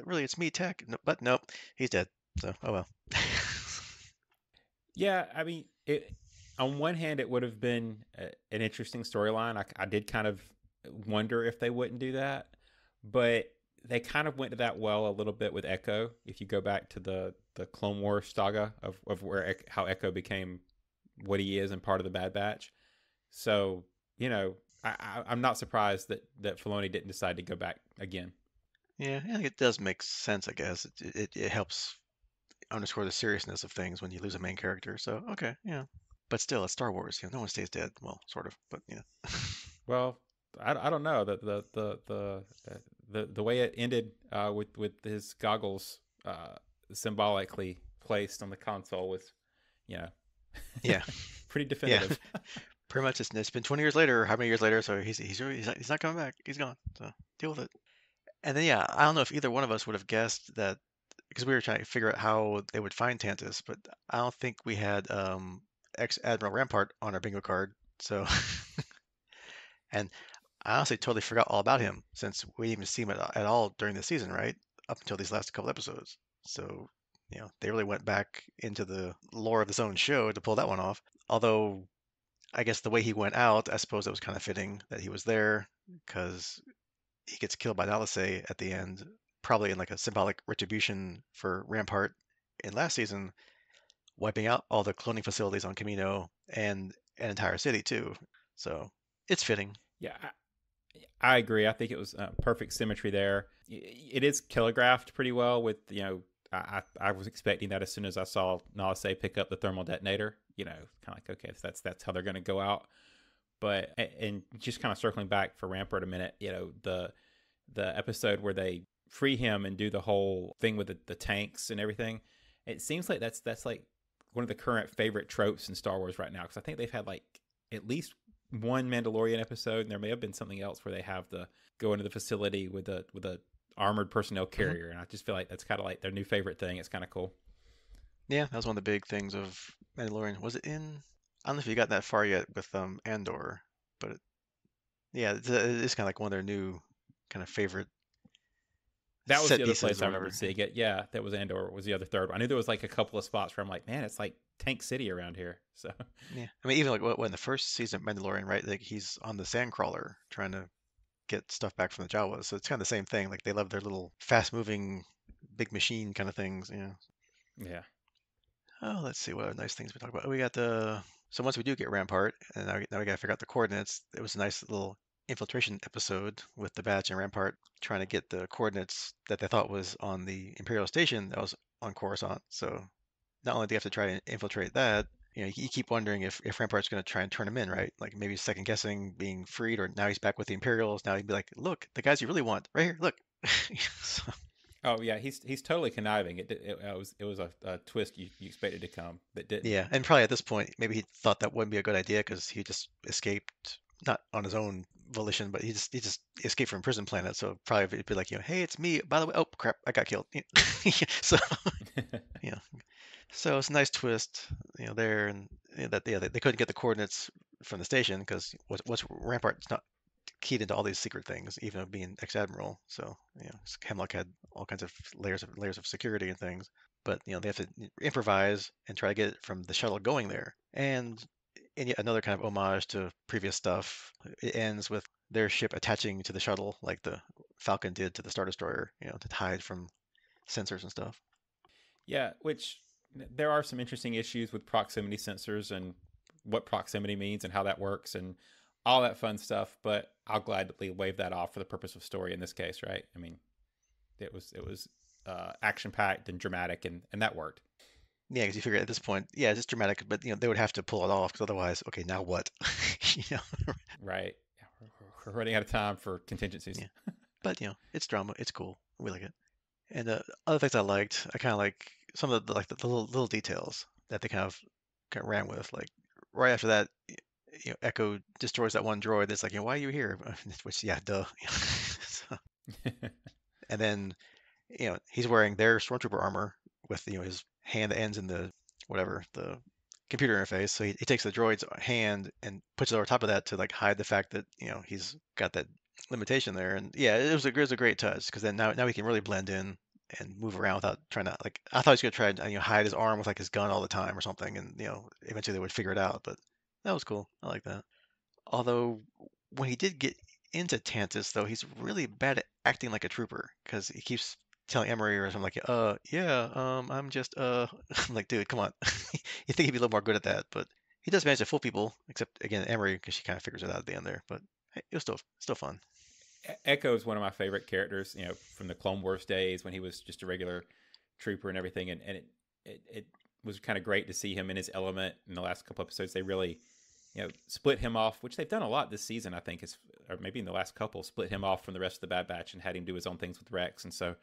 Really, it's me, Tech." No, but nope, he's dead. So, oh well. Yeah, I mean, on one hand, it would have been an interesting storyline. I did kind of wonder if they wouldn't do that, but they kind of went to that well a little bit with Echo. If you go back to the Clone Wars saga of where how Echo became what he is and part of the Bad Batch, so I'm not surprised that Filoni didn't decide to go back again. Yeah, I think it does make sense, I guess. It helps underscore the seriousness of things when you lose a main character. So, okay, yeah. But still, it's Star Wars. No one stays dead. Well, sort of, but yeah. Well, I don't know the way it ended with his goggles symbolically placed on the console was, you know, Yeah, pretty yeah. definitive. Pretty much, it's been 20 years later, or how many years later? So he's not coming back. He's gone. So deal with it. And then yeah, I don't know if either one of us would have guessed that because we were trying to figure out how they would find Tantus, but I don't think we had ex-Admiral Rampart on our bingo card. So, and I honestly totally forgot all about him since we didn't even see him at all during the season, right? Up until these last couple episodes. So, they really went back into the lore of this own show to pull that one off. Although, I guess the way he went out, I suppose it was kind of fitting that he was there because he gets killed by Nalase at the end, probably in like a symbolic retribution for Rampart in last season, wiping out all the cloning facilities on Camino and an entire city too. So it's fitting. Yeah, I agree. I think it was perfect symmetry there. It is telegraphed pretty well with I was expecting that as soon as I saw Nalase pick up the thermal detonator. Kind of like, okay, so that's how they're going to go out. But and just kind of circling back for Rampart a minute, the episode where they free him and do the whole thing with the tanks and everything. It seems like that's like one of the current favorite tropes in Star Wars right now, because I think they've had like at least one Mandalorian episode, and there may have been something else where they have the go into the facility with a armored personnel Hmm. carrier, and I just feel like that's kind of like their new favorite thing. It's kind of cool. Yeah, that was one of the big things of Mandalorian. Was it in? I don't know if you got that far yet with Andor, but yeah, it's kind of like one of their new kind of favorite That was the set other pieces place or I remember whatever. Yeah. seeing it. Yeah, that was Andor. Was the other third one. I knew there was like a couple of spots where I'm like, man, it's like Tank City around here. So Yeah. I mean, even like what in the first season of Mandalorian, right? Like he's on the Sandcrawler trying to get stuff back from the Jawas. So it's kind of the same thing. Like they love their little fast-moving, big machine kind of things. Yeah. yeah, Oh, let's see what other nice things we talk about. We got the so once we do get Rampart, and now we gotta figure out the coordinates. It was a nice little infiltration episode with the Batch and Rampart trying to get the coordinates that they thought was on the Imperial station that was on Coruscant. So not only do you have to try and infiltrate that, you keep wondering if Rampart's going to try and turn him in, right? Like maybe second guessing being freed, or now he's back with the Imperials. Now he'd be like, look, the guys you really want, right here, look. So, oh yeah, he's totally conniving. It was a twist you expected to come that didn't. yeah, and probably at this point, maybe he thought that wouldn't be a good idea because he just escaped, not on his own volition, but he just escaped from Prison Planet. So probably it'd be like, hey, it's me. By the way, oh crap, I got killed. So yeah, so it's a nice twist, there, and that they couldn't get the coordinates from the station because what's Rampart's not keyed into all these secret things, even of being ex-Admiral. So Hemlock had all kinds of layers of security and things, but they have to improvise and try to get it from the shuttle going there. And yet another kind of homage to previous stuff. It ends with their ship attaching to the shuttle, like the Falcon did to the Star Destroyer, to hide from sensors and stuff. Yeah, which there are some interesting issues with proximity sensors and what proximity means and how that works and all that fun stuff. But I'll gladly waive that off for the purpose of story in this case, right? I mean, it was action packed and dramatic, and that worked. Yeah, because you figure at this point, yeah, it's just dramatic, but they would have to pull it off because otherwise, okay, now what? You know, Right? Yeah, we're running out of time for contingencies. yeah. But it's drama. It's cool. We like it. And other things I liked, I kind of like some of the like the little details that they kind of ran with. Like right after that, Echo destroys that one droid. That's like, why are you here? Which, yeah, duh. So, and then he's wearing their stormtrooper armor with his hand that ends in the whatever the computer interface. So he takes the droid's hand and puts it over top of that to like hide the fact that he's got that limitation there. And yeah, it was a great touch because then now he can really blend in and move around without trying to like. I thought he was gonna try and hide his arm with like his gun all the time or something, and eventually they would figure it out. But that was cool. I like that. Although when he did get into Tantus, though, he's really bad at acting like a trooper because he keeps telling Emery or something like, yeah, I'm just, I'm like, dude, come on. You think he'd be a little more good at that, but he does manage to fool people, except again, Emery, because she kind of figures it out at the end there. But hey, it was still fun. Echo is one of my favorite characters, from the Clone Wars days when he was just a regular trooper and everything, and it was kind of great to see him in his element in the last couple episodes. They really, split him off, which they've done a lot this season, I think, is or maybe in the last couple, split him off from the rest of the Bad Batch and had him do his own things with Rex, and so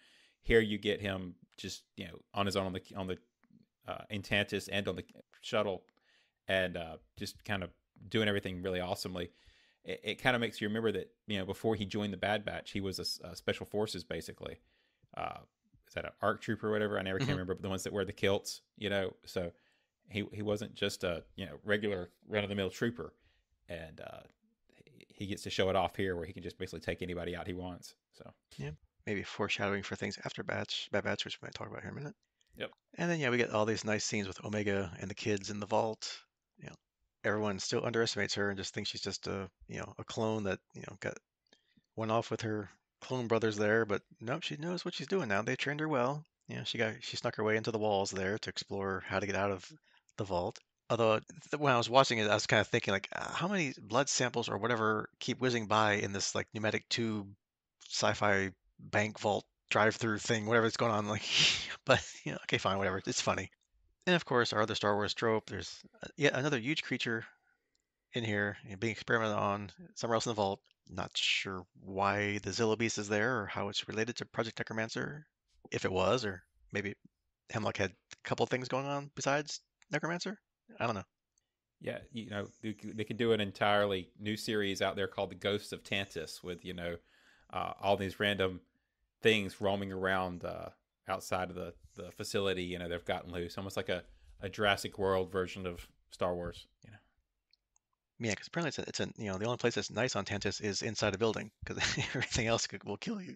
here you get him just on his own on the in Tantis and on the shuttle, and just kind of doing everything really awesomely. It kind of makes you remember that before he joined the Bad Batch, he was a special forces basically. Is that an ARC trooper or whatever? I never can Hmm. remember, but the ones that wear the kilts, So he wasn't just a regular run of the mill trooper, and he gets to show it off here where he can just basically take anybody out he wants. So Yeah, maybe foreshadowing for things after Bad Batch, which we might talk about here in a minute. yep. And then yeah, we get all these nice scenes with Omega and the kids in the vault. You know, Everyone still underestimates her and just thinks she's just a clone that got one off with her clone brothers there, but nope, she knows what she's doing now. They trained her well. She snuck her way into the walls there to explore how to get out of the vault. Although when I was watching it, I was kind of thinking like, how many blood samples or whatever keep whizzing by in this like pneumatic tube sci-fi bank vault drive-through thing, whatever's going on. Like, but okay, fine, whatever. It's funny. And of course, our other Star Wars trope. There's yet another huge creature in here being experimented on somewhere else in the vault. Not sure why the Zilla Beast is there or how it's related to Project Necromancer, if it was, or maybe Hemlock had a couple things going on besides Necromancer. I don't know. Yeah, they could do an entirely new series out there called The Ghosts of Tantiss with, all these random things roaming around outside of the facility, they've gotten loose, almost like a Jurassic World version of Star Wars. Yeah, because apparently the only place that's nice on Tantus is inside a building because everything else will kill you.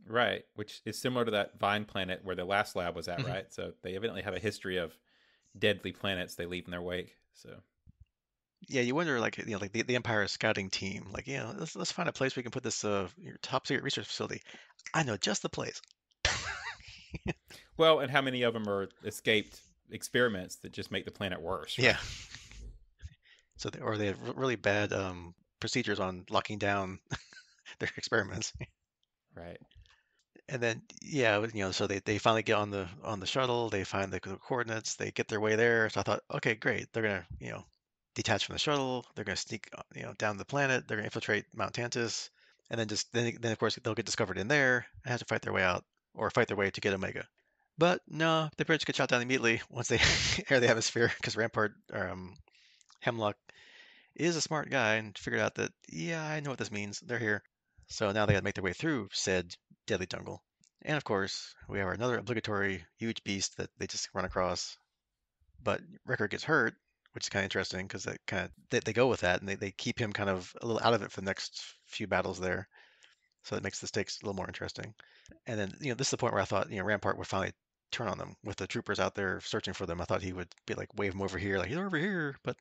Right, which is similar to that Vine planet where the last lab was at, Mhm. right? So they evidently have a history of deadly planets they leave in their wake. So Yeah, you wonder like like the Empire scouting team, like let's find a place we can put this your top secret research facility. I know just the place. well, and how many of them are escaped experiments that just make the planet worse, right? Yeah. So or they have really bad procedures on locking down their experiments. Right. And then yeah, so they finally get on the shuttle, they find the coordinates, they get their way there. So I thought, okay, great. They're gonna, detach from the shuttle, they're gonna sneak, down the planet, they're gonna infiltrate Mount Tantiss, and then of course they'll get discovered in there and have to fight their way out or fight their way to get Omega. But no, they pretty much get shot down immediately once they enter the atmosphere because Rampart Hemlock is a smart guy and figured out that, yeah, I know what this means. They're here. So now they got to make their way through said deadly jungle. And of course, we have another obligatory huge beast that they just run across. But Wrecker gets hurt, which is kind of interesting because they go with that and they keep him kind of a little out of it for the next few battles there. So it makes the stakes a little more interesting. And then, this is the point where I thought, Rampart would finally turn on them with the troopers out there searching for them. I thought he would be like, wave him over here, like, he's over here. But,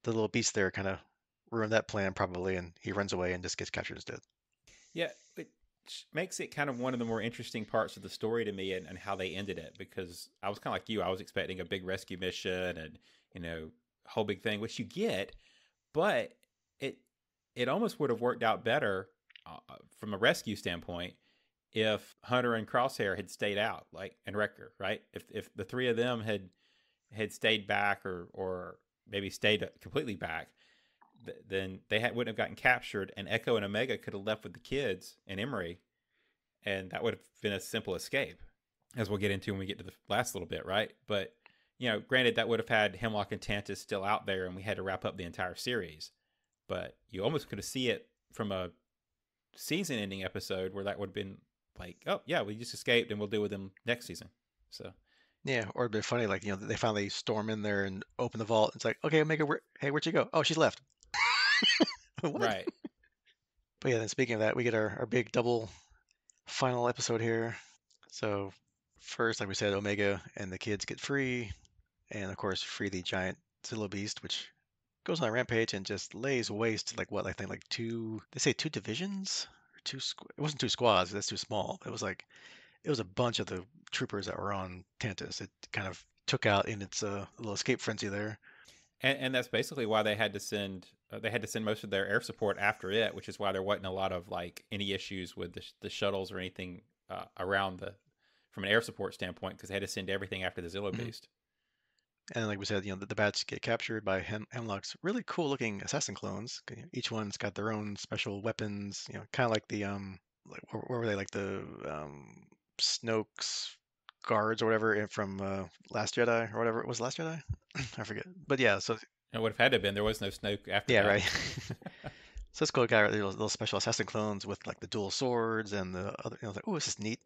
the little beast there kind of ruined that plan probably, and he runs away and just gets captured instead. Yeah, it makes it kind of one of the more interesting parts of the story to me, and how they ended it, because I was kind of like you. I was expecting a big rescue mission and, whole big thing, which you get, but it it almost would have worked out better from a rescue standpoint if Hunter and Crosshair had stayed out, like, and Wrecker, right? If the three of them had stayed back, or maybe stayed completely back, then they wouldn't have gotten captured, and Echo and Omega could have left with the kids and Emery, and that would have been a simple escape, as we'll get into when we get to the last little bit, right? But granted, that would have had Hemlock and Tantis still out there, and we had to wrap up the entire series. But you almost could have see it from a season-ending episode where that would have been like, oh yeah, we just escaped, and we'll deal with them next season. So Yeah, or it'd be funny, like, they finally storm in there and open the vault. It's like, okay, Omega, hey, where'd you go? Oh, she's left. What? right, But yeah, then speaking of that, we get our big double final episode here. So first, like we said, Omega and the kids get free, and of course, free the giant Zilla Beast, which goes on a rampage and just lays waste to like what I think like they say two divisions or it wasn't two squads, that's too small. It was a bunch of the troopers that were on Tantus. It kind of took out in its little escape frenzy there. and that's basically why they had to send most of their air support after it, which is why there wasn't a lot of like any issues with the shuttles or anything around the from an air support standpoint, because they had to send everything after the Zillow Mhm. Beast. And like we said, the bats get captured by Hemlock's really cool looking assassin clones. Each one's got their own special weapons, kind of like the like where were they like the Snoke's guards or whatever from Last Jedi or whatever it was Last Jedi. I forget. But yeah, so It would have had to have been. There was no Snoke after yeah, that. right. So it's cool. Got little special assassin clones with like the dual swords and the other. Like, oh, this is neat.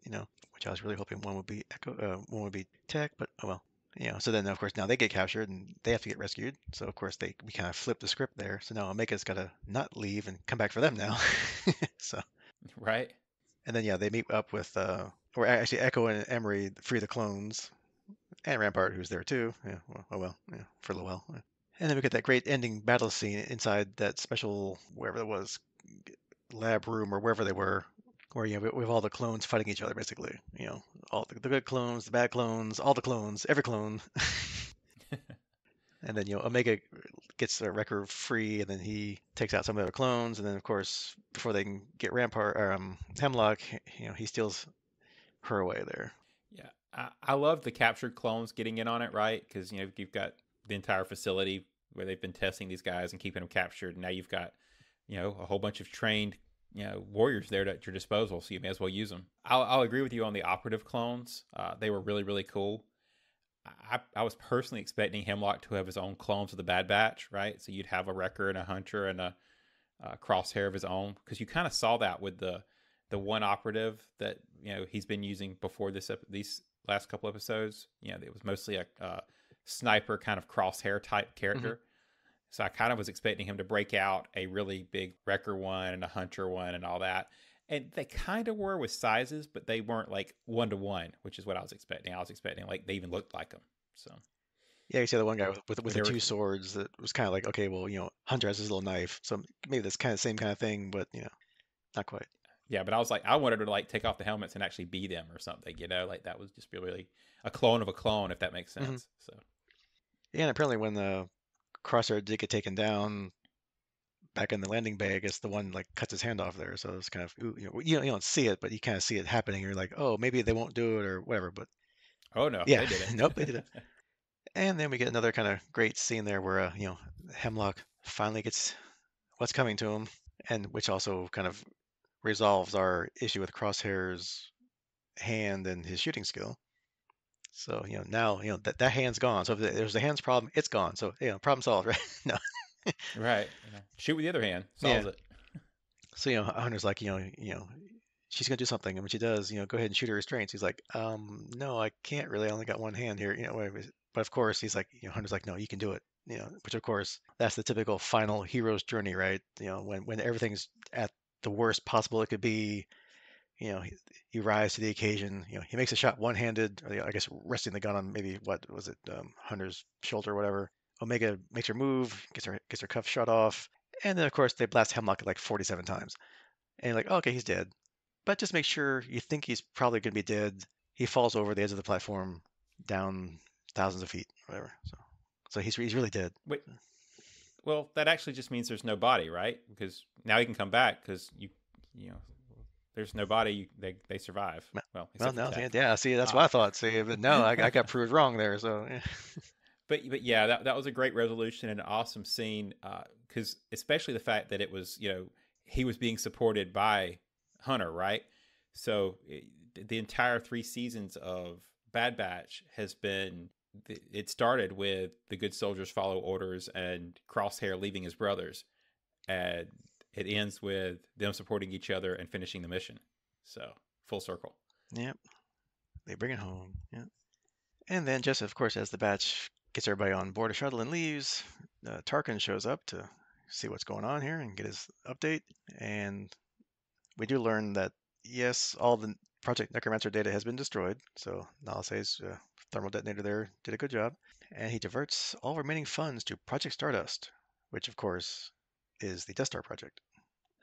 Which I was really hoping one would be Echo, one would be Tech, but oh well. So then of course now they get captured and they have to get rescued. So of course we kind of flip the script there. So now Omega's got to not leave and come back for them now. So Right. and then yeah they meet up with or actually Echo and Emery free the clones and Rampart who's there too. Yeah, well, oh well, yeah, for a little while. Yeah. And then we get that great ending battle scene inside that special wherever it was lab room or wherever they were, where we have all the clones fighting each other basically. All the good clones, the bad clones, all the clones, every clone. And then Omega gets the Wrecker free, and then he takes out some of the clones, and then of course before they can get Rampart or Hemlock, he steals her away there. Yeah, I love the captured clones getting in on it, right? Because you've got the entire facility where they've been testing these guys and keeping them captured. And now you've got a whole bunch of trained warriors there at your disposal, so you may as well use them. I'll agree with you on the operative clones. They were really really cool. I was personally expecting Hemlock to have his own clones of the Bad Batch, right? So you'd have a Wrecker and a Hunter and a Crosshair of his own, because you kind of saw that with the one operative that he's been using before these last couple episodes. It was mostly a sniper kind of Crosshair type Hmm. character. So I kind of was expecting him to break out a really big Wrecker one and a Hunter one and all that. And they kind of were with sizes, but they weren't like 1-to-1, which is what I was expecting. I was expecting like they even looked like them. So, Yeah, you see the one guy with but the they were, two swords that was kind of like, okay, well, Hunter has his little knife, so maybe that's kind of same kind of thing, but not quite. yeah. But I was like, I wanted to like take off the helmets and actually be them or something. Like that was just really a clone of a clone, if that makes Hmm. sense. So, Yeah, and apparently when the Crosshair did get taken down back in the landing bay, I guess the one like cuts his hand off there, so it's kind of ooh, you don't see it, but you kind of see it happening. You're like, oh, maybe they won't do it or whatever, but oh no, yeah, they did it. nope, they did it. And then we get another kind of great scene there where Hemlock finally gets what's coming to him, and which also kind of resolves our issue with Crosshair's hand and his shooting skill. So now that hand's gone. So if there's a hands problem, it's gone. So problem solved, right? No, Right. Shoot with the other hand yeah. solves it. So Hunter's like she's gonna do something, and when she does, go ahead and shoot her restraints. He's like, no, I can't really. I only got one hand here, whatever. But of course, he's like, Hunter's like, no, you can do it. Which of course, that's the typical final hero's journey, right? When everything's at the worst possible it could be, he rise to the occasion. He makes a shot one-handed, or I guess resting the gun on maybe what was it, Hunter's shoulder or whatever. Omega makes her move, gets her cuff shot off, and then of course they blast Hemlock like 47 times. And you're like, oh, okay, he's dead. But just make sure you think he's probably going to be dead. He falls over the edge of the platform, down thousands of feet, whatever. So he's really dead. Wait, well, that actually just means there's no body, right? Because now he can come back because you know, there's no body. They survive. Well, Well, except for no, Tech. yeah, see, that's Uh, what I thought. See, but no, I got proved wrong there. So yeah. but yeah, that was a great resolution and an awesome scene. Because especially the fact that it was he was being supported by Hunter, right? So the entire 3 seasons of Bad Batch has been. It started with the good soldiers follow orders and Crosshair leaving his brothers, and it ends with them supporting each other and finishing the mission. So full circle. Yep, they bring it home. Yeah, and then just of course as the batch gets everybody on board a shuttle and leaves, Tarkin shows up to see what's going on here and get his update. And we do learn that yes, all the Project Necromancer data has been destroyed. So Nalise's thermal detonator there did a good job, and he diverts all remaining funds to Project Stardust, which of course is the Death Star project.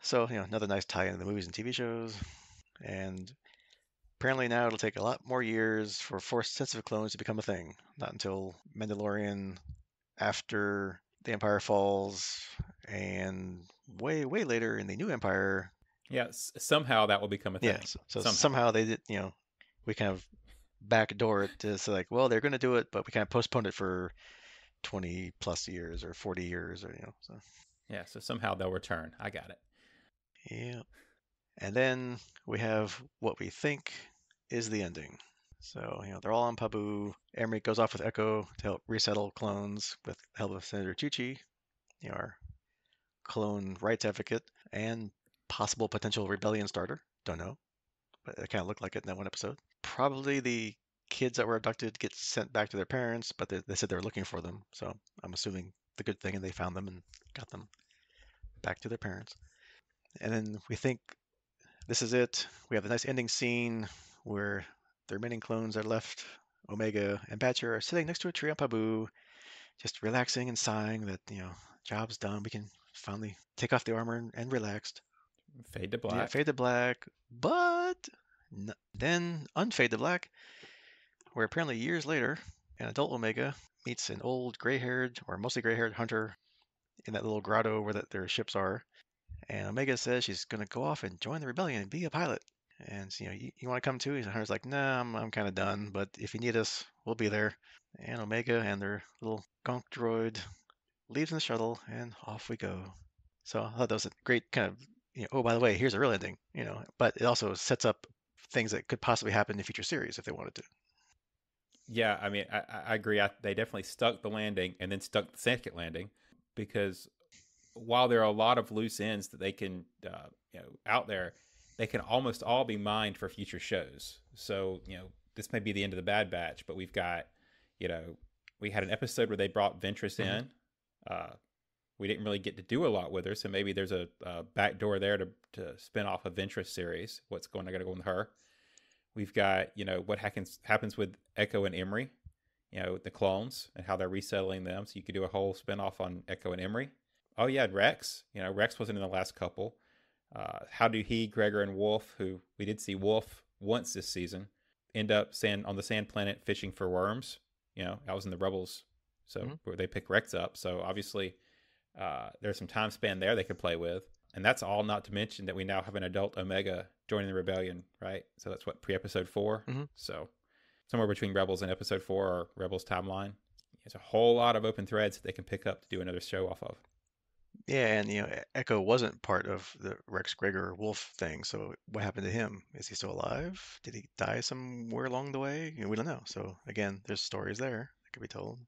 So another nice tie into the movies and TV shows. And apparently now it'll take a lot more years for Force-sensitive clones to become a thing. Not until Mandalorian, after the Empire falls, and way, way later in the New Empire. Yeah, somehow that will become a Yeah, thing. so Somehow. somehow they did, we kind of backdoor it to say like, well, they're going to do it, but we kind of postponed it for 20 plus years or 40 years or, so Yeah, so somehow they'll return. I got it. yeah. And then we have what we think is the ending. So, they're all on Pabu. Emery goes off with Echo to help resettle clones with the help of Senator Tucci, our clone rights advocate, and possible potential rebellion starter. Don't know, but it kind of looked like it in that one episode. Probably the kids that were abducted get sent back to their parents, but they said they were looking for them. So I'm assuming the good thing, and they found them and got them back to their parents. And then we think this is it. We have a nice ending scene where the remaining clones are left. Omega and Batcher are sitting next to a tree on Pabu, just relaxing and sighing that, job's done. We can finally take off the armor and relaxed. Fade to Yeah, black. fade to black, but then unfade to black, where apparently years later, an adult Omega meets an old gray-haired, or mostly gray-haired hunter in that little grotto where their ships are. And Omega says she's going to go off and join the rebellion and be a pilot. And you want to come too? He's Hunter's like, nah, I'm kind of done, but if you need us, we'll be there. And Omega and their little gonk droid leaves in the shuttle, and off we go. So I thought that was a great kind of, oh, by the way, here's a real ending, but it also sets up things that could possibly happen in future series if they wanted to. Yeah, I mean, I agree. They definitely stuck the landing and then stuck the second landing because while there are a lot of loose ends that they can, out there, they can almost all be mined for future shows. So, this may be the end of the Bad Batch, but we've got, you know, we had an episode where they brought Ventress Hmm. in. Uh, we didn't really get to do a lot with her, so maybe there's a back door there to spin off a Ventress series. What's going to go with her? We've got, what happens with Echo and Emery, the clones and how they're resettling them. So you could do a whole spinoff on Echo and Emery. Oh yeah, Rex. Rex wasn't in the last couple. How do he, Gregor, and Wolf, who we did see Wolf once this season, end up on the sand planet fishing for worms? That was in the Rebels, so Hmm. where they pick Rex up. So obviously, there's some time span there they could play with, and that's all not to mention that we now have an adult Omega joining the rebellion, right? So that's what pre-episode 4. Hmm. So somewhere between Rebels and episode 4 or Rebels timeline. There's a whole lot of open threads that they can pick up to do another show off of. Yeah, and Echo wasn't part of the Rex Gregor Wolf thing. So what happened to him? Is he still alive? Did he die somewhere along the way? We don't know. So again, there's stories there that could be told.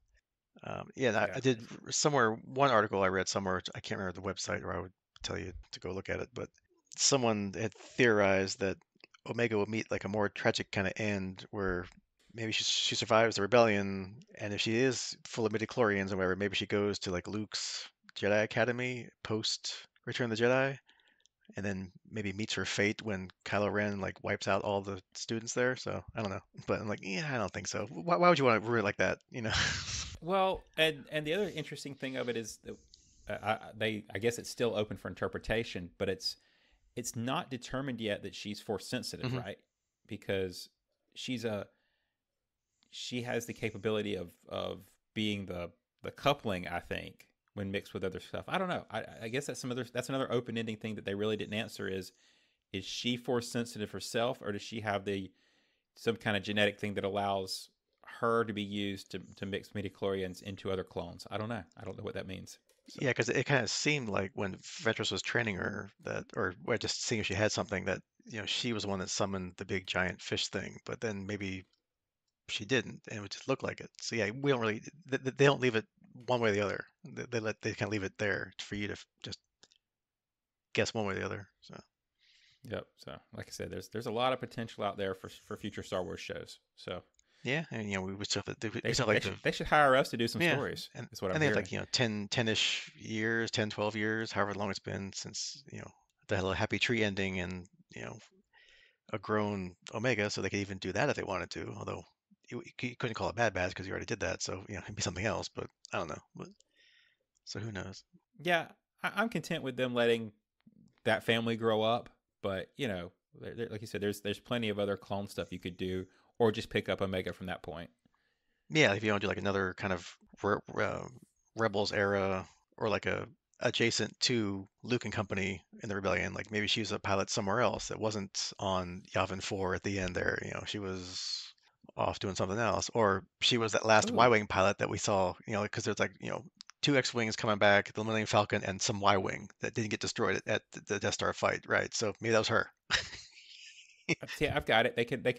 Yeah, and I Yeah. did somewhere one article I read somewhere. I can't remember the website, or I would tell you to go look at it. But someone had theorized that Omega would meet like a more tragic kind of end, where maybe she survives the rebellion, and if she is full of midichlorians or whatever, maybe she goes to like Luke's Jedi Academy post Return of the Jedi, and then maybe meets her fate when Kylo Ren like wipes out all the students there. So I don't know, but I'm like, yeah, I don't think so. Why would you want to ruin it like that? Well, and the other interesting thing of it is that I guess it's still open for interpretation, but it's not determined yet that she's force sensitive, Hmm. right? Because she's a she has the capability of being the coupling, I think, when mixed with other stuff. I don't know. I guess that's another open ending thing that they really didn't answer is she force sensitive herself, or does she have the some kind of genetic thing that allows her to be used to mix midichlorians into other clones? I don't know. I don't know what that means. So Yeah, because it kind of seemed like when Ventress was training her that, or well, just seeing if she had something that, she was the one that summoned the big giant fish thing, but then maybe she didn't, and it would just look like it. So yeah, we don't really, they don't leave it one way or the other. They kind of leave it there for you to just guess one way or the other. So yep. So like I said, there's a lot of potential out there for future Star Wars shows. So yeah, and we still have, we they still have should they like the, should they should hire us to do some yeah, stories. and Is what I'm and they have hearing. like 10-ish years, 10, 12 years, however long it's been since the Hello Happy Tree ending, and you know a grown Omega, so they could even do that if they wanted to. Although you couldn't call it Bad Batch because you already did that, so it'd be something else. But I don't know. So who knows? Yeah, I'm content with them letting that family grow up, but like you said, there's plenty of other clone stuff you could do, or just pick up Omega from that point. Yeah, if you want to do like another kind of Rebels era, or like a adjacent to Luke and Company in the Rebellion, like maybe she was a pilot somewhere else that wasn't on Yavin 4 at the end there. She was off doing something else, or she was that last Ooh, Y-wing pilot that we saw. Because there's like two X-wings coming back, the Millennium Falcon and some Y-wing that didn't get destroyed at the Death Star fight, right? So maybe that was her. yeah, I've got it. They could do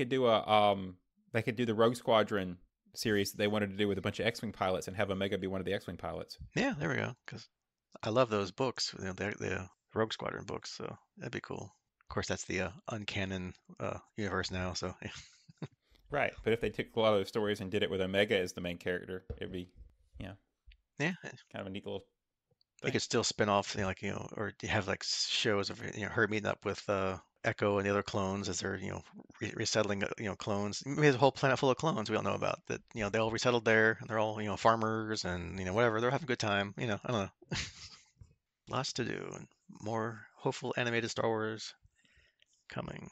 they could do the Rogue Squadron series that they wanted to do with a bunch of X-wing pilots and have Omega be one of the X-wing pilots. Yeah, there we go. Because I love those books, the Rogue Squadron books, so that'd be cool. Of course, that's the uncanon universe now, so Right, but if they took a lot of those stories and did it with Omega as the main character, it'd be, you know, yeah, kind of a neat little they thing. could still spin off, like or have like shows of her meeting up with Echo and the other clones as they're resettling clones. Maybe there's a whole planet full of clones we don't know about that. They all resettled there and they're all farmers and whatever. They're having a good time. I don't know. Lots to do and more hopeful animated Star Wars coming.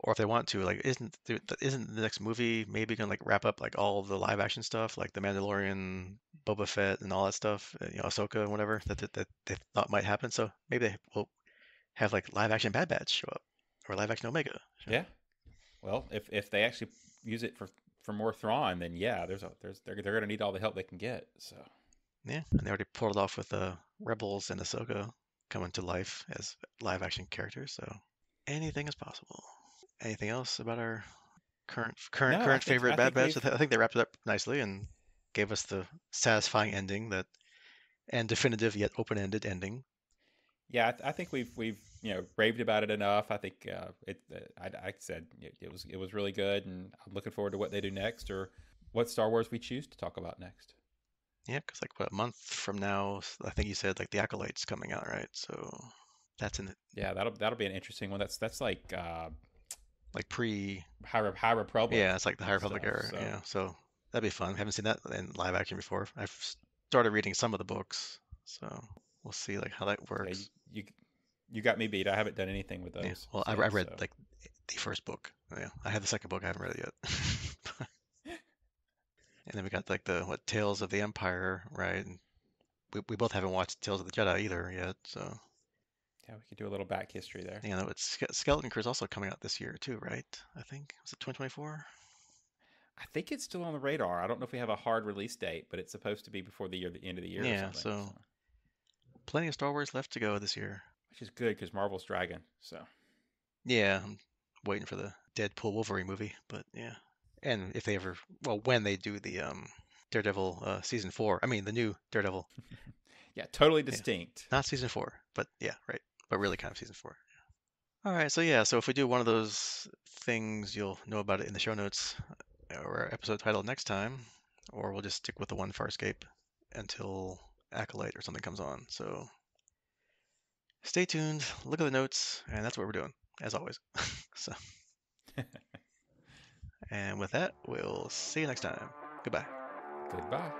Or if they want to, like, isn't the next movie maybe gonna like wrap up like all of the live action stuff, like the Mandalorian, Boba Fett, and all that stuff, Ahsoka and whatever that they thought might happen. So maybe they will have like live action Bad Batch show up. or live action Omega show. Yeah. Well, if they actually use it for more Thrawn, then yeah, they're gonna need all the help they can get. So Yeah, and they already pulled it off with Rebels and Ahsoka coming to life as live action characters. So anything is possible. Anything else about our no, current favorite I Bad think Batch? we've I think they wraved it up nicely and gave us the satisfying ending that and definitive yet open-ended ending. yeah, I think we've raved about it enough. I think I said it was really good, and I'm looking forward to what they do next or what Star Wars we choose to talk about next. Yeah, because like what, a month from now, I think you said like the Acolyte's coming out, right? So that's in the Yeah, that'll be an interesting one. That's like like pre, High Republic yeah, it's like the High Republic stuff. era. So Yeah, so that'd be fun. Haven't seen that in live action before. I've started reading some of the books, so we'll see like how that yeah, works. you got me beat. I haven't done anything with Yeah, those well, I yet. read So like the first book. Yeah, I have the second book. I haven't read it yet. And then we got like the what Tales of the Empire, right? And we both haven't watched Tales of the Jedi either yet. So yeah, we could do a little back history there. you know, it's Skeleton Crew is also coming out this year too, right? I think was it 2024? I think it's still on the radar. I don't know if we have a hard release date, but it's supposed to be before the end of the year or Yeah, something. so So, plenty of Star Wars left to go this year. which is good because Marvel's dragging. So Yeah, I'm waiting for the Deadpool Wolverine movie, but yeah. And if they ever, well, when they do the Daredevil season 4, I mean the new Daredevil, yeah, totally yeah, distinct. not season 4, but yeah, right, but really kind of season 4. All right, so yeah, so if we do one of those things, you'll know about it in the show notes or our episode title next time, or we'll just stick with the one Farscape until Acolyte or something comes on. So stay tuned, look at the notes, and that's what we're doing, as always. So, and with that, we'll see you next time. Goodbye. Goodbye.